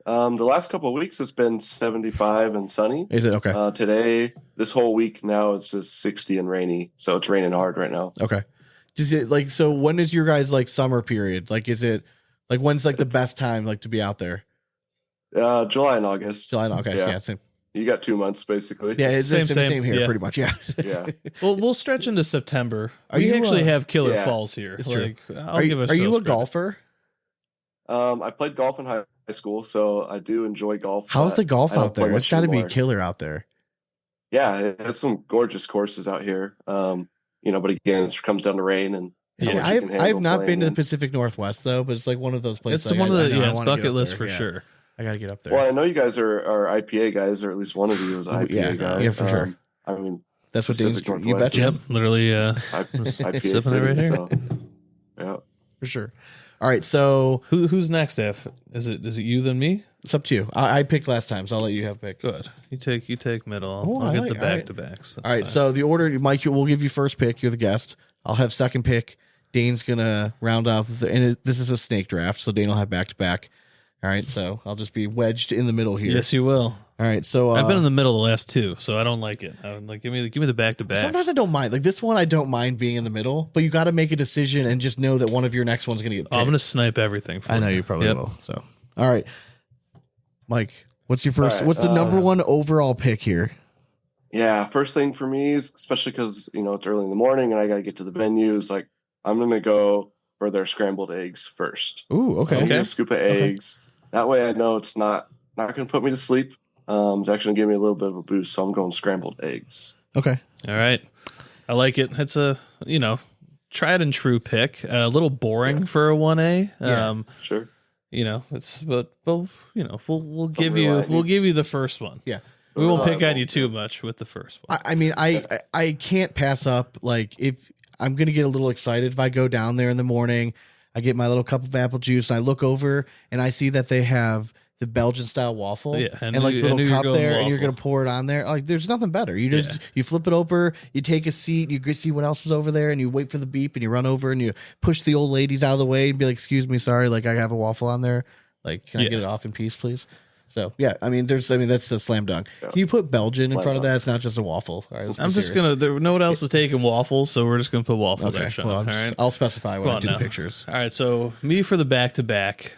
the last couple of weeks, it's been 75 and sunny. Is it okay? Today, this whole week now, it's just 60 and rainy. So it's raining hard right now. Okay. Does it like, so when is your guys like summer period? Like, is it like, when's like the best time like to be out there? July and August. July. Okay. Yeah. Yeah. Same. You got 2 months, basically. Yeah. It's Same, same here. yeah. Pretty much. Yeah. Yeah. Well, we'll stretch into September. Are We you, actually have killer yeah, falls here. it's true. I'll give us Are you those a golfer? I played golf in high school, so I do enjoy golf. How's but the golf I don't out there? play It's much got to be anymore. killer out there. Yeah, there's some gorgeous courses out here. But again, it comes down to rain and how See, much you can I've handle not been playing to the in. Pacific Northwest though, but it's like one of those places. It's like, one of the I know I it's wanna get bucket up list there. for Yeah. sure. I got to get up there. Well, I know you guys are IPA guys, or at least one of you is an IPA guy. Yeah, for sure. I mean, That's what Dane's. Pacific You Northwest betcha. Yep, is literally IPA sipping it city, right here. so yeah. For sure. All right, so Who's next, F? Is it you then me? it's up to you. I picked last time, so I'll let you have a pick. Good. You take middle. Oh, I'll I get like- the all right. back to backs. All right, so the order, Mike, we'll give you first pick. You're the guest. I'll have second pick. Dane's gonna round off, this is a snake draft, so Dane will have back to back. All right, so I'll just be wedged in the middle here. Yes, you will. All right, so I've been in the middle the last two, so I don't like it. I'm like, give me the back to back. sometimes I don't mind. Like this one, I don't mind being in the middle, but you got to make a decision and just know that one of your next one's gonna get picked. I'm gonna snipe everything. For I know you probably Yep. will. So, all right, Mike, what's your first? All right, what's the number one overall pick here? Yeah, first thing for me is, especially because it's early in the morning and I got to get to the venues. Like, I'm gonna go for their scrambled eggs first. Ooh, okay. I'm gonna get a scoop of eggs. That way, I know it's not gonna put me to sleep. It's actually gonna give me a little bit of a boost. So I'm going scrambled eggs. Okay. All right, I like it. It's a tried and true pick. A little boring for a 1A. Yeah. Sure. It's but we'll give real you lightning. we'll give you the first one. Yeah. We won't pick on Reliable. you too much with the first one. I mean, I can't pass up. Like, if I'm gonna get a little excited if I go down there in the morning, I get my little cup of apple juice and I look over and I see that they have the Belgian style waffle, Yeah, I and knew- like I little knew you were cup going there, and you're waffle. gonna pour it on there. Like, there's nothing better. You just you flip it over, you take a seat, you go see what else is over there, and you wait for the beep, and you run over and you push the old ladies out of the way and be like, "Excuse me, sorry, like I have a waffle on there. Like, can I Yeah. get it off in peace, please?" So yeah, I mean, that's a slam dunk. Yeah. Can you put Belgian in Slam front of dunk. that? It's not just a waffle. All right, let's be I'm just serious. no one else is taking waffles, so we're just gonna put waffle Okay, there, Sean. well, all right. I'll specify when Go I on do now. the pictures. All right, so me for the back to back.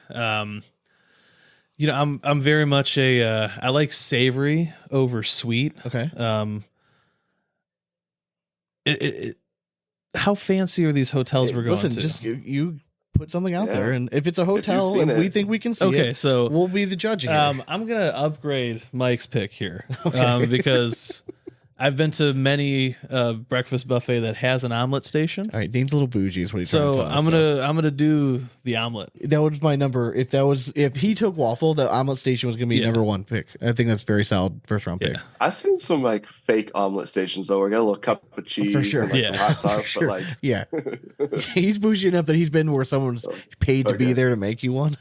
I'm very much I like savory over sweet. Okay. How fancy are these hotels we're going Listen, to? just you put something out Yeah. there, and if it's a hotel seen and we it. think we can see okay, it, so we'll be the judge here. I'm gonna upgrade Mike's pick here because I've been to many breakfast buffet that has an omelet station. All right, Dane's a little bougie is what he's trying to So tell us. I'm gonna do the omelet. That was my number. If he took waffle, the omelet station was gonna be Yeah. number one pick. I think that's very solid first round pick. Yeah. I've seen some like fake omelet stations though. We got a little cup of cheese, For sure. and, like, Yeah. some hot For sauce, sure. but like Yeah, he's bougie enough that he's been where someone's paid to be Okay. there to make you one.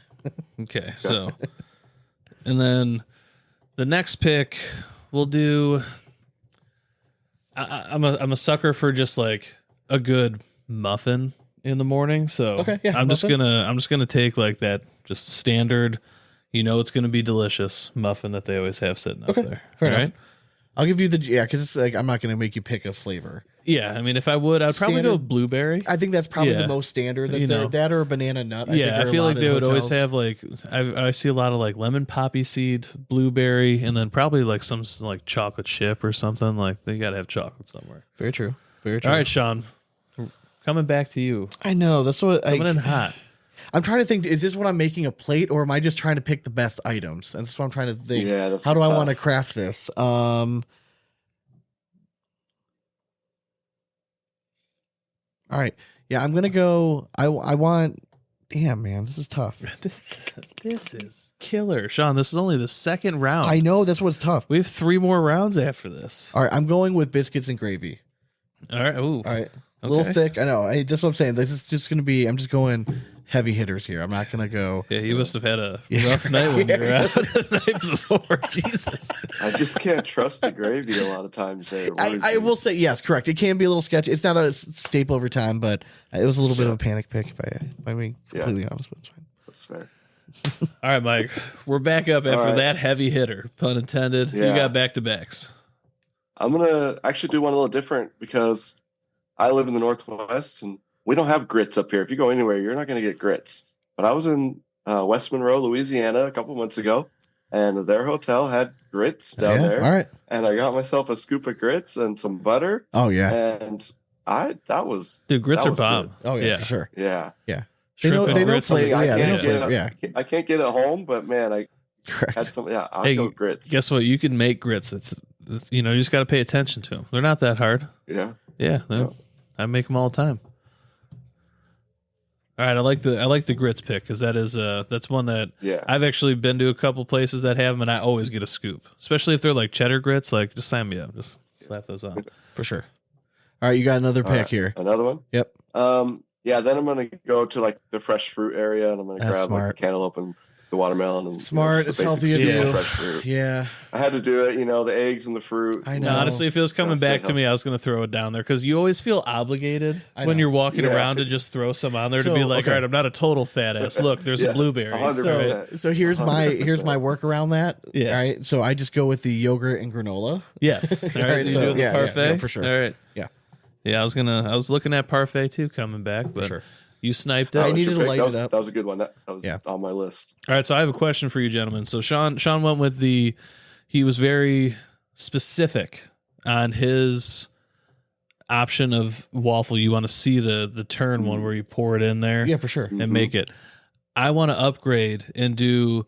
Okay, so and then the next pick we'll do. I'm a sucker for just like a good muffin in the morning. So Okay, yeah, I'm just muffin. gonna take like that just standard. It's gonna be delicious muffin that they always have sitting up there. fair All enough. right? I'll give you because it's like I'm not gonna make you pick a flavor. Yeah, I mean, if I would, I'd probably go Standard- blueberry. I think that's probably Yeah. the most standard. That's You know. there. That or a banana nut. Yeah, I think feel are like they would always hotels. have like I see a lot of like lemon poppy seed, blueberry, and then probably like some like chocolate chip or something. Like they gotta have chocolate somewhere. Very true. Very true. All right, Sean, coming back to you. I know that's what Coming in hot. I'm trying to think. Is this what I'm making a plate, or am I just trying to pick the best items? That's what I'm trying to think. Yeah, that's How do I tough. want to craft this? All right. Yeah, I'm gonna go. I want. Damn, man, this is tough. This is killer, Sean. This is only the second round. I know that's what's tough. We have 3 more rounds after this. All right, I'm going with biscuits and gravy. All right. Ooh. All right, a little Okay. thick. I know. That's what I'm saying. This is just gonna be. I'm just going heavy hitters here. I'm not gonna go. Yeah, you must have had a Yeah. rough night when you were out the night before. Jesus. I just can't trust the gravy a lot of times. There, I will say yes, correct. It can be a little sketchy. It's not a staple every time, but it was a little bit of a panic pick. If I'm being completely honest, but it's fine. That's fair. All right, Mike. We're back up after right. that heavy hitter, pun intended. You Yeah. got back to backs. I'm gonna actually do one a little different because I live in the Northwest and we don't have grits up here. If you go anywhere, you're not gonna get grits. But I was in West Monroe, Louisiana, a couple months ago, and their hotel had grits down Yeah? there. All right. And I got myself a scoop of grits and some butter, Oh yeah. and that was Dude, grits that are was bomb. good. Oh yeah, yeah. for sure. Yeah. They know- Shrimp and they know grits. flavor. is- Yeah, they know get flavor. it, Yeah. I can't get it home, but man, I had Correct. some. Yeah, I'll Hey, go grits. Guess what? You can make grits. It's you just got to pay attention to them. They're not that hard. Yeah. Yeah, I make them all the time. All All right, I like the grits pick because that's one that Yeah. I've actually been to a couple places that have them, and I always get a scoop, especially if they're like cheddar grits. Like, just sign me up, just slap those on. For sure. All right, you got another All pick right, here. Another one. Yep. Yeah. Then I'm gonna go to like the fresh fruit area, and I'm gonna That's grab like smart. the cantaloupe and the watermelon and Smart. just It's the healthy basic of scoop of you. fresh fruit. Yeah. I had to do it. The eggs and the fruit. I No, know. honestly, if it was coming Gotta stay back to me, I was going to throw it down there because you always feel obligated I when know. you're walking Yeah. around to just throw some on there to So, be like, okay. all right, I'm not a total fat ass. Look, there's Yeah, a blueberry. 100%. So here's my 100%. work around that. Yeah. Right. So I just go with the yogurt and granola. Yes. All right, Right, you so, doing the yeah, parfait? yeah, for sure. All right. Yeah. Yeah, I was looking at parfait too coming back, but sure. you sniped it. I That was needed your to pick. light That it was, up. That was a good one. That was Yeah. on my list. All right, so I have a question for you, gentlemen. So Sean went with he was very specific on his option of waffle. You want to see the turn one where you pour it in there Yeah, for sure. and Mhm. make it. I want to upgrade and do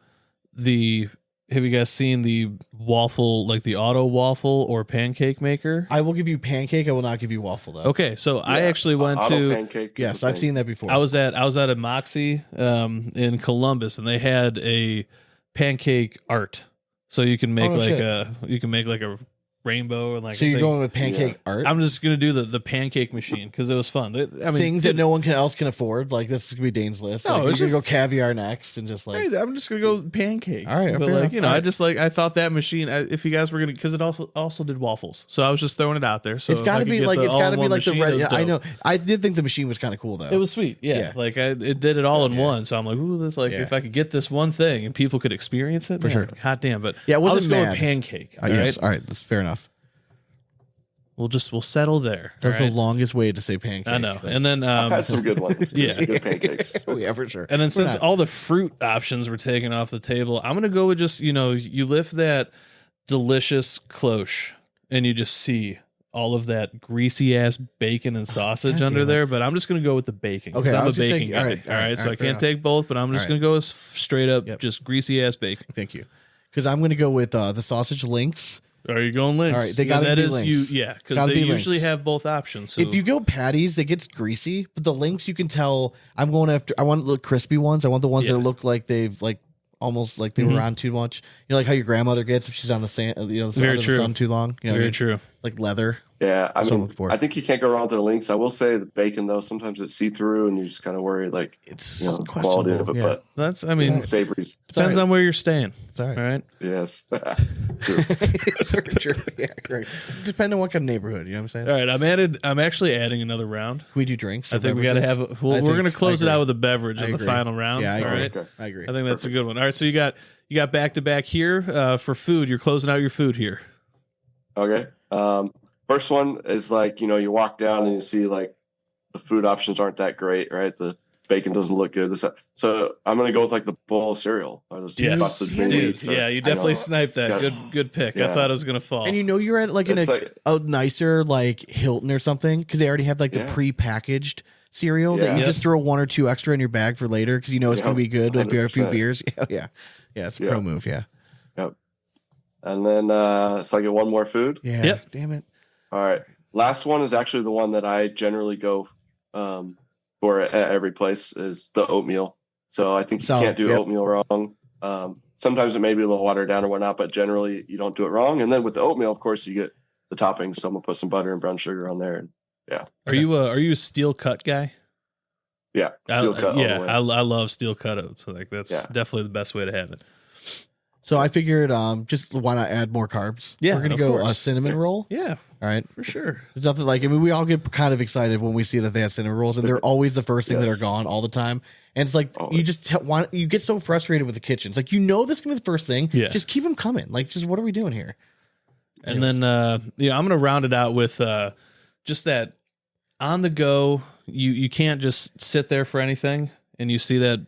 have you guys seen the waffle, like the auto waffle or pancake maker? I will give you pancake. I will not give you waffle though. Okay, so I Yeah, actually went auto to pancake. is Yes, the I've thing. seen that before. I was at a Moxie in Columbus, and they had a pancake art. So you can make Oh, like shit. a rainbow and like. So a you're thing. going with pancake art? I'm just gonna do the pancake machine because it was fun. I mean, Things that no one else can afford. Like this is gonna be Dane's list. No, Like, it's we're gonna go just- caviar next and just like Hey, I'm just gonna go pancake. All right, but fair like enough. I All right. just I thought that machine. If you guys were gonna, because it also did waffles, so I was just throwing it out there. So it's if I got to could be get like the it's got to be all-in-one like the machine, red. it was I dope. know. I did think the machine was kind of cool though. It was sweet, yeah. Yeah. Like it did it all in one. So I'm like, ooh, this Yeah. if I could get this one thing and people could experience it, For man, sure. hot damn. But Yeah, it wasn't I was going mad. pancake. All yes. right, All right, that's fair enough. we'll settle there. That's all the right? longest way to say pancake. I know. But- And then I've had some good ones. yeah. Some good pancakes. oh yeah, for sure. And then since not- all the fruit options were taken off the table, I'm gonna go with just you lift that delicious cloche and you just see all of that greasy ass bacon and sausage God under damn it. there. But I'm just gonna go with the bacon. 'cause Okay, I I'm a was just bacon saying- guy. all right, all right, so I fair can't enough. take both, but I'm just All gonna go with straight up Yep. just greasy ass bacon. Thank you. Because I'm gonna go with the sausage links. Are you going links? All right, they And gotta that be is links. yeah, because Gotta they be usually links. have both options. So If you go patties, it gets greasy. But the links, you can tell. I'm going after. I want the crispy ones. I want the ones Yeah. that look like they've like almost like they Mhm. were on too much. You know, like how your grandmother gets if she's on the sand. The Very under the true. sun too long. You know, what I very mean? true. Like leather. Yeah, I That's what I'm mean, looking for. I think you can't go wrong with the links. I will say the bacon though, sometimes it's see through, and you just kind of worry like It's quality questionable. of it. Yeah. But That's I mean savory's It's all depends right. on where you're staying. It's all right. All right. yes. It's very true. Yeah, great. Depending on what kind of neighborhood. You know what I'm saying? All right. I'm actually adding another round. Can we do drinks? I or think we got to beverages? have. Well, I we're think- going to close I it out agree. with a beverage I in the agree. final round. Yeah, I All agree. right. Okay. I agree. I think that's a good one. All right. So you got back to back here for food. You're closing out your food here. Okay. First one is like, you walk down and you see like the food options aren't that great, right? The bacon doesn't look good. So I'm gonna go with like the bowl of cereal. Or those Yes. busted Dude, meats or- Yeah, you I definitely know. sniped that. Yeah. Good pick. I Yeah. thought it was going to fall. And you're at like It's like- a nicer like Hilton or something because they already have like the Yeah. pre-packaged cereal that Yeah. you Yep. just throw one or two extra in your bag for later because you know it's Yep. going to be good if you have a few 100%. beers. Yeah, it's a Yeah. pro move. Yeah, And then so I get one more food. yeah. Yep. Damn it. All right. Last one is actually the one that I generally go for at every place is the oatmeal. So I think you Solid, can't do yep. oatmeal wrong. Sometimes it may be a little watered down or whatnot, but generally you don't do it wrong. And then with the oatmeal, of course, you get the toppings. So I'm gonna put some butter and brown sugar on there. And Are you a steel cut guy? yeah, steel cut. Yeah, all the way. I love steel cut oats. So like that's Yeah. definitely the best way to have it. So I figured, just why not add more carbs? Yeah, we're gonna of go a course. cinnamon roll. Yeah, All right, for sure. there's nothing like. I mean, we all get kind of excited when we see that they have cinnamon rolls, and they're always the first thing that are Yes. gone all the time. And it's like you Always. just you get so frustrated with the kitchen. It's like this is gonna be the first thing. Yeah. Just keep them coming. Like, just what are we doing here? And then I'm gonna round it out with just that on the go. You can't just sit there for anything, and you see that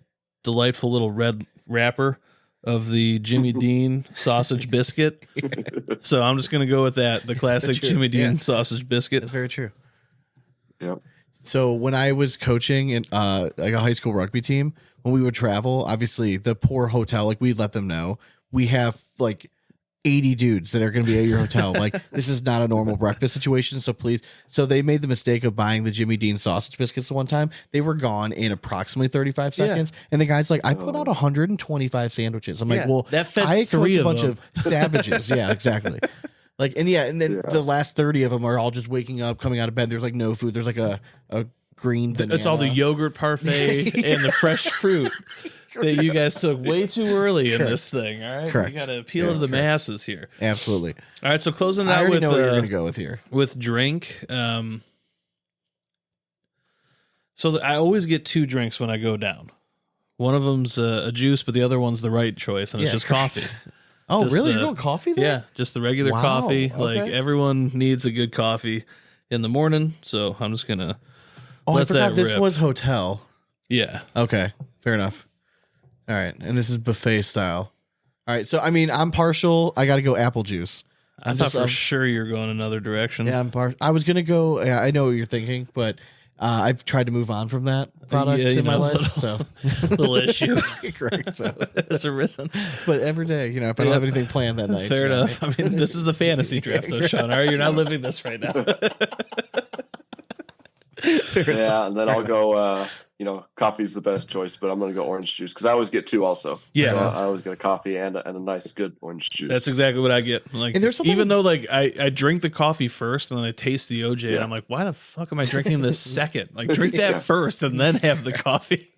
delightful little red wrapper of the Jimmy Dean sausage biscuit. So I'm just gonna go with that, the classic true. Jimmy Dean Yeah. sausage biscuit. That's very true. Yep. So when I was coaching in like a high school rugby team, when we would travel, obviously the poor hotel, like we'd let them know we have like 80 dudes that are going to be at your hotel. Like, this is not a normal breakfast situation. So please. So they made the mistake of buying the Jimmy Dean sausage biscuits the one time. They were gone in approximately 35 seconds. And the guy's like, I put out 125 sandwiches. I'm like, well, that fed I three cooked a of bunch them. of savages. Yeah, exactly. Like, and then the last 30 of them are all just waking up, coming out of bed. There's like no food. There's like a green banana. It's all the yogurt parfait and the fresh fruit that you guys took way too early in this thing. All right, Correct. You got to appeal to the masses here. Absolutely. All right, so closing it I out already with know what you're going to go with here. with drink. So I always get two drinks when I go down. One of them's a juice, but the other one's the right choice, and it's just coffee. Oh, Just really? the- You're doing coffee there? Yeah, just the regular Wow, coffee. Like okay. everyone needs a good coffee in the morning, so I'm just gonna. Oh, I let forgot that this rip. was hotel. Yeah, Okay, fair enough. All right, and this is buffet style. All right, so I mean, I'm partial. I got to go apple juice. I thought for sure you're going another direction. Yeah, I'm partial. I was gonna go. Yeah, I know what you're thinking, but I've tried to move on from that product Yeah, you in my know, life. So little issue correct. So, has arisen. but every day, you know, if I don't have anything planned that night, Fair you know, enough. I mean, this is a fantasy draft, though, Sean. All right, you're not living this right now. Yeah, and then I'll go. Coffee's the best choice, but I'm going to go orange juice because I always get two also. Yeah. So I always get a coffee and a nice good orange juice. That's exactly what I get. Like, And there's something- even though like I drink the coffee first and then I taste the OJ, and Yeah. I'm like, why the fuck am I drinking this second? Like, drink that Yeah. first and then have the coffee.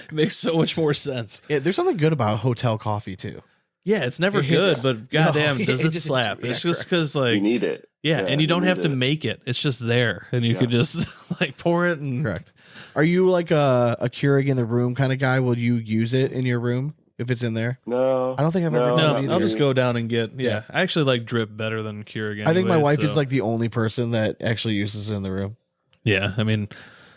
It makes so much more sense. Yeah, there's something good about hotel coffee too. Yeah, it's never It good, hits- but goddamn, No, does it it just- slap? yeah, It's just correct. because you like need it. and you don't need have to it. make it. It's just there, and you Yeah. could just like pour it and Correct. Are you like a Keurig in the room kind of guy? Will you use it in your room if it's in there? No, I don't think I've ever no, done No, it not either. I'll just really. go down and get. Yeah, Yeah. I actually like drip better than Keurig. I think my anyway, wife is so- like the only person that actually uses it in the room. Yeah, I mean,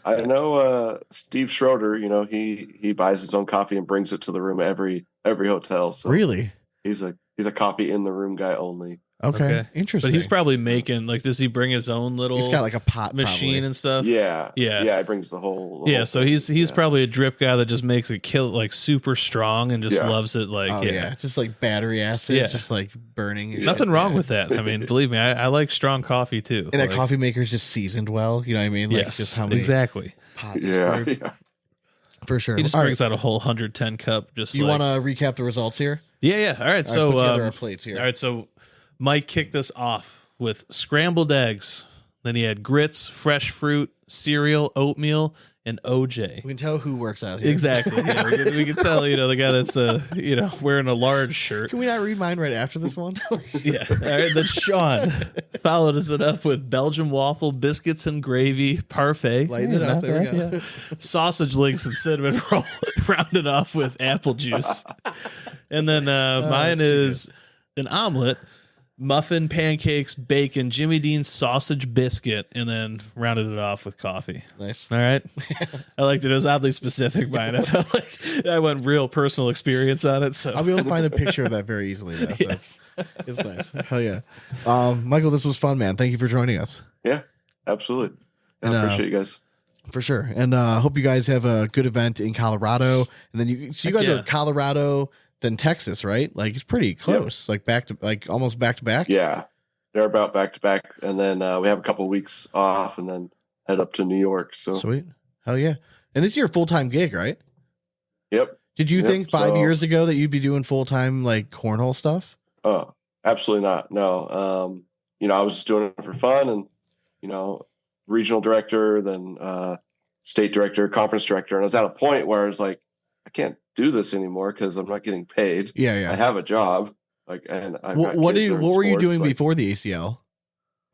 I know Steve Schroeder. You know, he buys his own coffee and brings it to the room every hotel. So Really? he's a coffee in the room guy only. Okay. Interesting. but he's probably making like. Does he bring his own little? he's got like a pot machine probably. and stuff. Yeah, Yeah. He brings the whole. Yeah, whole so thing. he's Yeah. probably a drip guy that just makes it kill like super strong and just Yeah. loves it. Like, Oh yeah. Just like battery acid, Yeah. just like burning. your nothing shit. wrong Yeah. with that. I mean, believe me, I like strong coffee too. And that Like, coffee maker is just seasoned well. You know what I mean? Like yes, just how many exactly. pots is Yeah, brewed. yeah. For sure. He just All right. brings out a whole 110 cup. Just You like, want to recap the results here? Yeah. All right. All So right, put together our plates here. All right. So Mike kicked us off with scrambled eggs. Then he had grits, fresh fruit, cereal, oatmeal, and OJ. We can tell who works out here. Exactly. Yeah, we can tell, the guy that's wearing a large shirt. Can we not read mine right after this one? Yeah. All right. Then Sean followed us it up with Belgian waffle, biscuits and gravy, parfait. Lighten it up. not There we bad, go. yeah. Sausage links and cinnamon roll, rounded off with apple juice. And then mine is an omelet, muffin, pancakes, bacon, Jimmy Dean's sausage biscuit, and then rounded it off with coffee. Nice. All right. I liked it. It was oddly specific, mine. I felt like I went real personal experience on it. So I'll be able to find a picture of that very easily. Though, so Yes. it's nice. Hell yeah. Michael, this was fun, man. Thank you for joining us. Yeah, absolutely. I And, appreciate you guys. For sure. And hope you guys have a good event in Colorado. And then you Heck guys yeah. are Colorado, then Texas, right? Like it's pretty close. Like almost back to back. Yeah, they're about back to back, and then we have a couple weeks off, and then head up to New York. So, Sweet. Hell yeah. And this is your full-time gig, right? yep. Did you Yep, think 5 so- years ago that you'd be doing full-time like cornhole stuff? Oh, absolutely not. No. I was just doing it for fun, and regional director, then state director, conference director, and I was at a point where I was like, I can't do this anymore because I'm not getting paid. Yeah, I yeah. have a job, and I've got What kids that are in were you sports, doing like- before the ACL?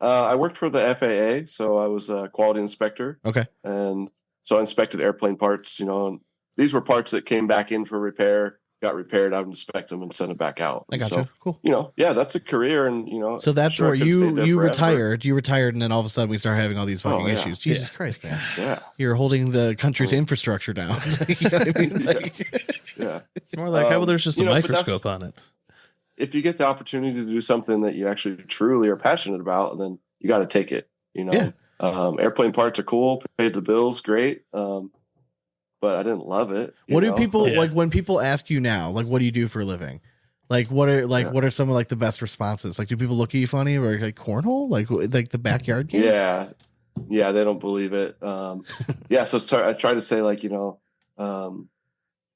I worked for the FAA, so I was a quality inspector. Okay. And so I inspected airplane parts, and these were parts that came back in for repair, got repaired. I would inspect them and send them back out. I And got so, you. Cool. Yeah, that's a career. And, So that's sure I where could've stayed there you forever. retired. You retired, and then all of a sudden we started having all these fucking Oh, yeah. issues. Jesus Christ, man! Yeah. You're holding the country's Oh. infrastructure down. You know what I mean? Like- Yeah. it's more like how about there's just a but microscope that's- on it. If you get the opportunity to do something that you actually truly are passionate about, then you got to take it, Yeah. Airplane parts are cool, paid the bills, great. But I didn't love it. What do know? people Yeah. like when people ask you now? Like, what do you do for a living? Like what are some of like the best responses? Like do people look at you funny or like cornhole? Like the backyard game? Yeah, they don't believe it. Yeah, so I try to say like, run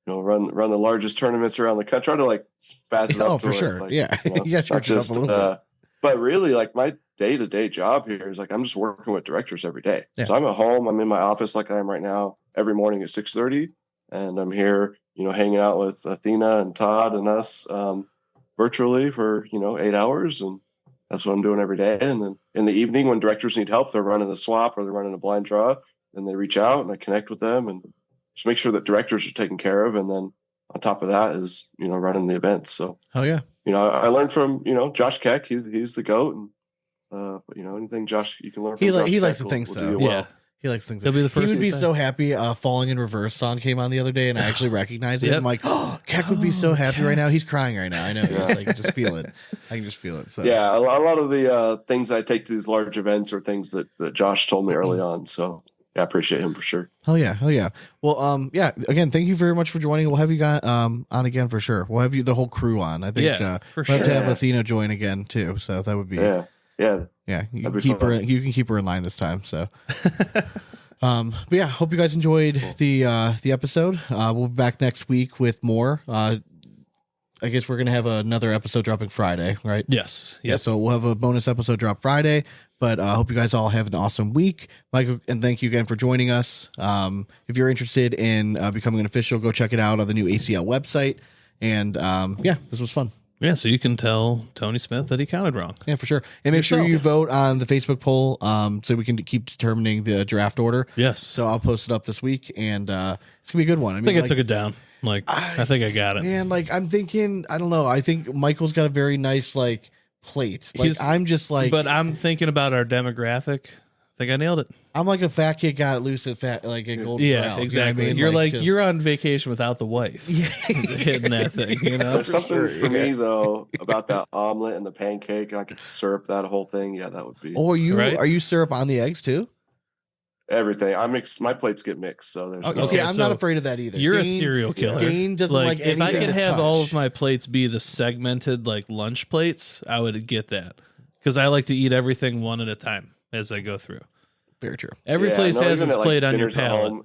the largest tournaments around the country. Try to like spaz it up. Oh, for sure. Like, yeah. You got not to up a little bit. But really, like my day-to-day job here is like I'm just working with directors every day. Yeah. So I'm at home. I'm in my office like I am right now every morning at 6:30, and I'm here, hanging out with Athena and Todd and us virtually for 8 hours, and that's what I'm doing every day. And then in the evening, when directors need help, they're running the swap or they're running a blind draw, and they reach out and I connect with them and just make sure that directors are taken care of. And then on top of that is running the events. So yeah. I learned from Josh Keck. He's the GOAT, and anything Josh you can learn from. He Josh likes Keck to think will so. do you Yeah. well. He likes things. He'll be the first He would to be say. so happy. Falling in Reverse song came on the other day, and I actually recognized it. Yep. I'm like, oh, Keck would be so happy right now. He's crying right now. I know. He's like, just feel it. I can just feel it. So Yeah, a lot of the things I take to these large events are things that Josh told me early on. So yeah, I appreciate him for sure. Hell yeah. Well, yeah. Again, thank you very much for joining. We'll have you guys on again for sure. We'll have you the whole crew on. I think. For we'll have to sure. have Athena join again too. So that would be. Yeah. Yeah, you That'd can be keep her. fun. You can keep her in line this time. So, but yeah, hope you guys enjoyed the episode. We'll be back next week with more. I guess we're gonna have another episode dropping Friday, right? Yes. Yeah. Yep. So we'll have a bonus episode drop Friday. But I hope you guys all have an awesome week, Michael. And thank you again for joining us. If you're interested in becoming an official, go check it out on the new ACL website. And yeah, this was fun. Yeah, so you can tell Tony Smith that he counted wrong. Yeah, for sure. And make sure Yourself. you vote on the Facebook poll so we can keep determining the draft order. Yes. So I'll post it up this week, and it's going to be a good one. I think I took it down. Like, I think I got it. Man, like, I'm thinking, I don't know. I think Michael's got a very nice, like, plate. Like, I'm just like... But I'm thinking about our demographic. I think I nailed it. I'm like a fat kid got loose at like a Golden Yeah, Corral, exactly. You know You're what I mean? like you're on vacation without the wife. Yeah. Hitting that thing, There's something sure, for me though about that omelet and the pancake. I could syrup that whole thing. Yeah, that would be Oh, Right? Are you syrup on the eggs too? everything. I mix my plates get mixed, so there's Okay, no- see, I'm so not afraid of that either. You're a Dane- serial killer. Dane doesn't like if I anything could to have all touch. of my plates be the segmented like lunch plates, I would get that because I like to eat everything one at a time as I go through. Very true. Every Yeah, place no, has even its at, plate on your dinners at palate. home,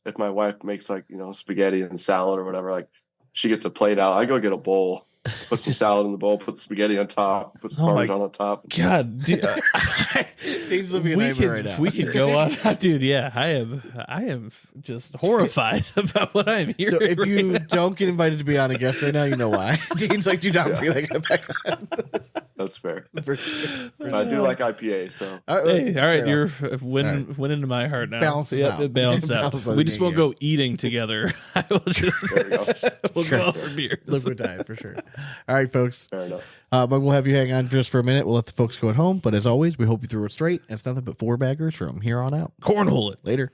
if my wife makes like spaghetti and salad or whatever, like she gets a plate out, I go get a bowl, put some salad in the bowl, put the spaghetti on top, put some Oh my Parmesan on top. God, dude, Dane's living a we nightmare right now. could we could go on, dude. Yeah, I am just horrified about what I'm hearing. So if right you now. don't get invited to be on a guest right now, you know why. Dane's like, do not be like that. That's fair. For sure. But I do like IPA, so Hey, all right, Fair you're enough. winning to my heart now. Balances Yep, out. it balance out. Balance out. We just won't Yeah. go eating together. I will just there we go. we'll go out for beers. Liquid diet for sure. All right, folks. Fair enough. But we'll have you hang on just for a minute. We'll let the folks go at home. But as always, we hope you threw it straight. And it's nothing but four baggers from here on out. Cornhole it. Later.